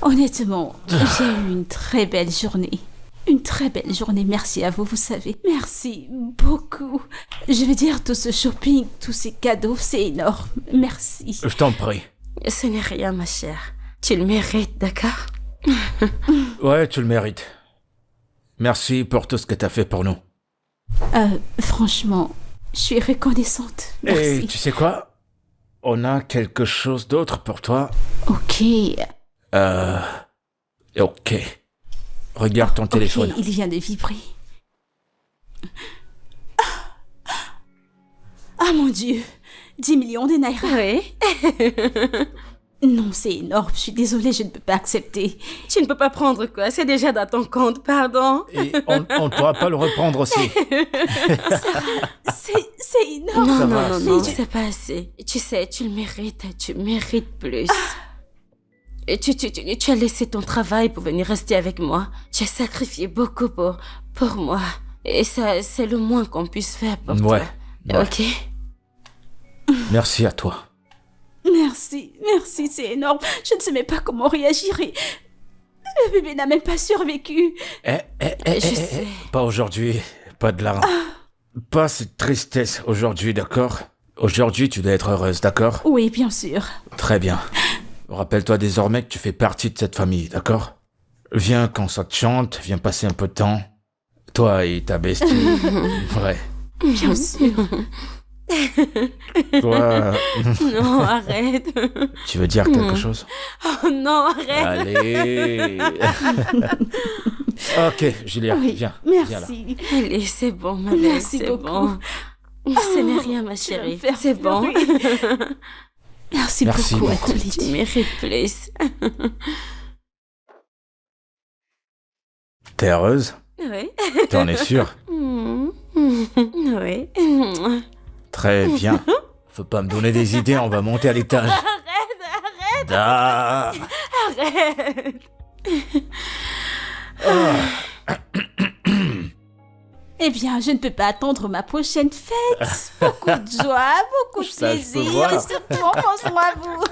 Honnêtement, j'ai eu une très belle journée. Une très belle journée, merci à vous, vous savez. Merci beaucoup. Je veux dire, tout ce shopping, tous ces cadeaux, c'est énorme. Merci. Je t'en prie. Ce n'est rien, ma chère. Tu le mérites, d'accord? Ouais, tu le mérites. Merci pour tout ce que t'as fait pour nous. Franchement, je suis reconnaissante. Merci. Et tu sais quoi? On a quelque chose d'autre pour toi. Ok. Ok. Regarde ton téléphone. Ok, il vient de vibrer. Ah mon Dieu, 10 millions de naira. Oui. Non, c'est énorme, je suis désolée, je ne peux pas accepter. Tu ne peux pas prendre quoi? C'est déjà dans ton compte, pardon. Et on ne pourra pas le reprendre aussi. C'est énorme. Non, Ça non, va, non, ça non, va. c'est pas assez. Tu sais, tu le mérites, tu mérites plus. Et tu as laissé ton travail pour venir rester avec moi. Tu as sacrifié beaucoup pour moi. Et ça, c'est le moins qu'on puisse faire pour Ouais. toi. Ouais. Ok? Merci à toi. Merci, c'est énorme. Je ne sais même pas comment réagir et... Le bébé n'a même pas survécu. Je sais. Pas aujourd'hui, pas de larmes. Pas cette tristesse aujourd'hui, d'accord? Aujourd'hui, tu dois être heureuse, d'accord? Oui, bien sûr. Très bien. Rappelle-toi désormais que tu fais partie de cette famille, d'accord? Viens quand ça te chante, viens passer un peu de temps. Toi et ta bestie. Ouais. Bien sûr. Toi, Non, arrête. tu veux dire quelque chose? Oh non, arrête. Allez. Ok, Julia, Oui, viens. Viens là. merci. Allez, c'est bon, ma belle, Merci c'est beaucoup. bon. Ce n'est rien, ma Tu vas me chérie. faire C'est bon. pleurer. Merci Merci beaucoup à beaucoup. tous les Tu deux. mérites plus. T'es heureuse? Oui. T'en es sûre? Oui. Très bien. Faut pas me donner des idées, on va monter à l'étage. Arrête. Ah. Eh bien, je ne peux pas attendre ma prochaine fête. Beaucoup de joie, beaucoup de Ça, je peux plaisir voir. et surtout, on pense à vous.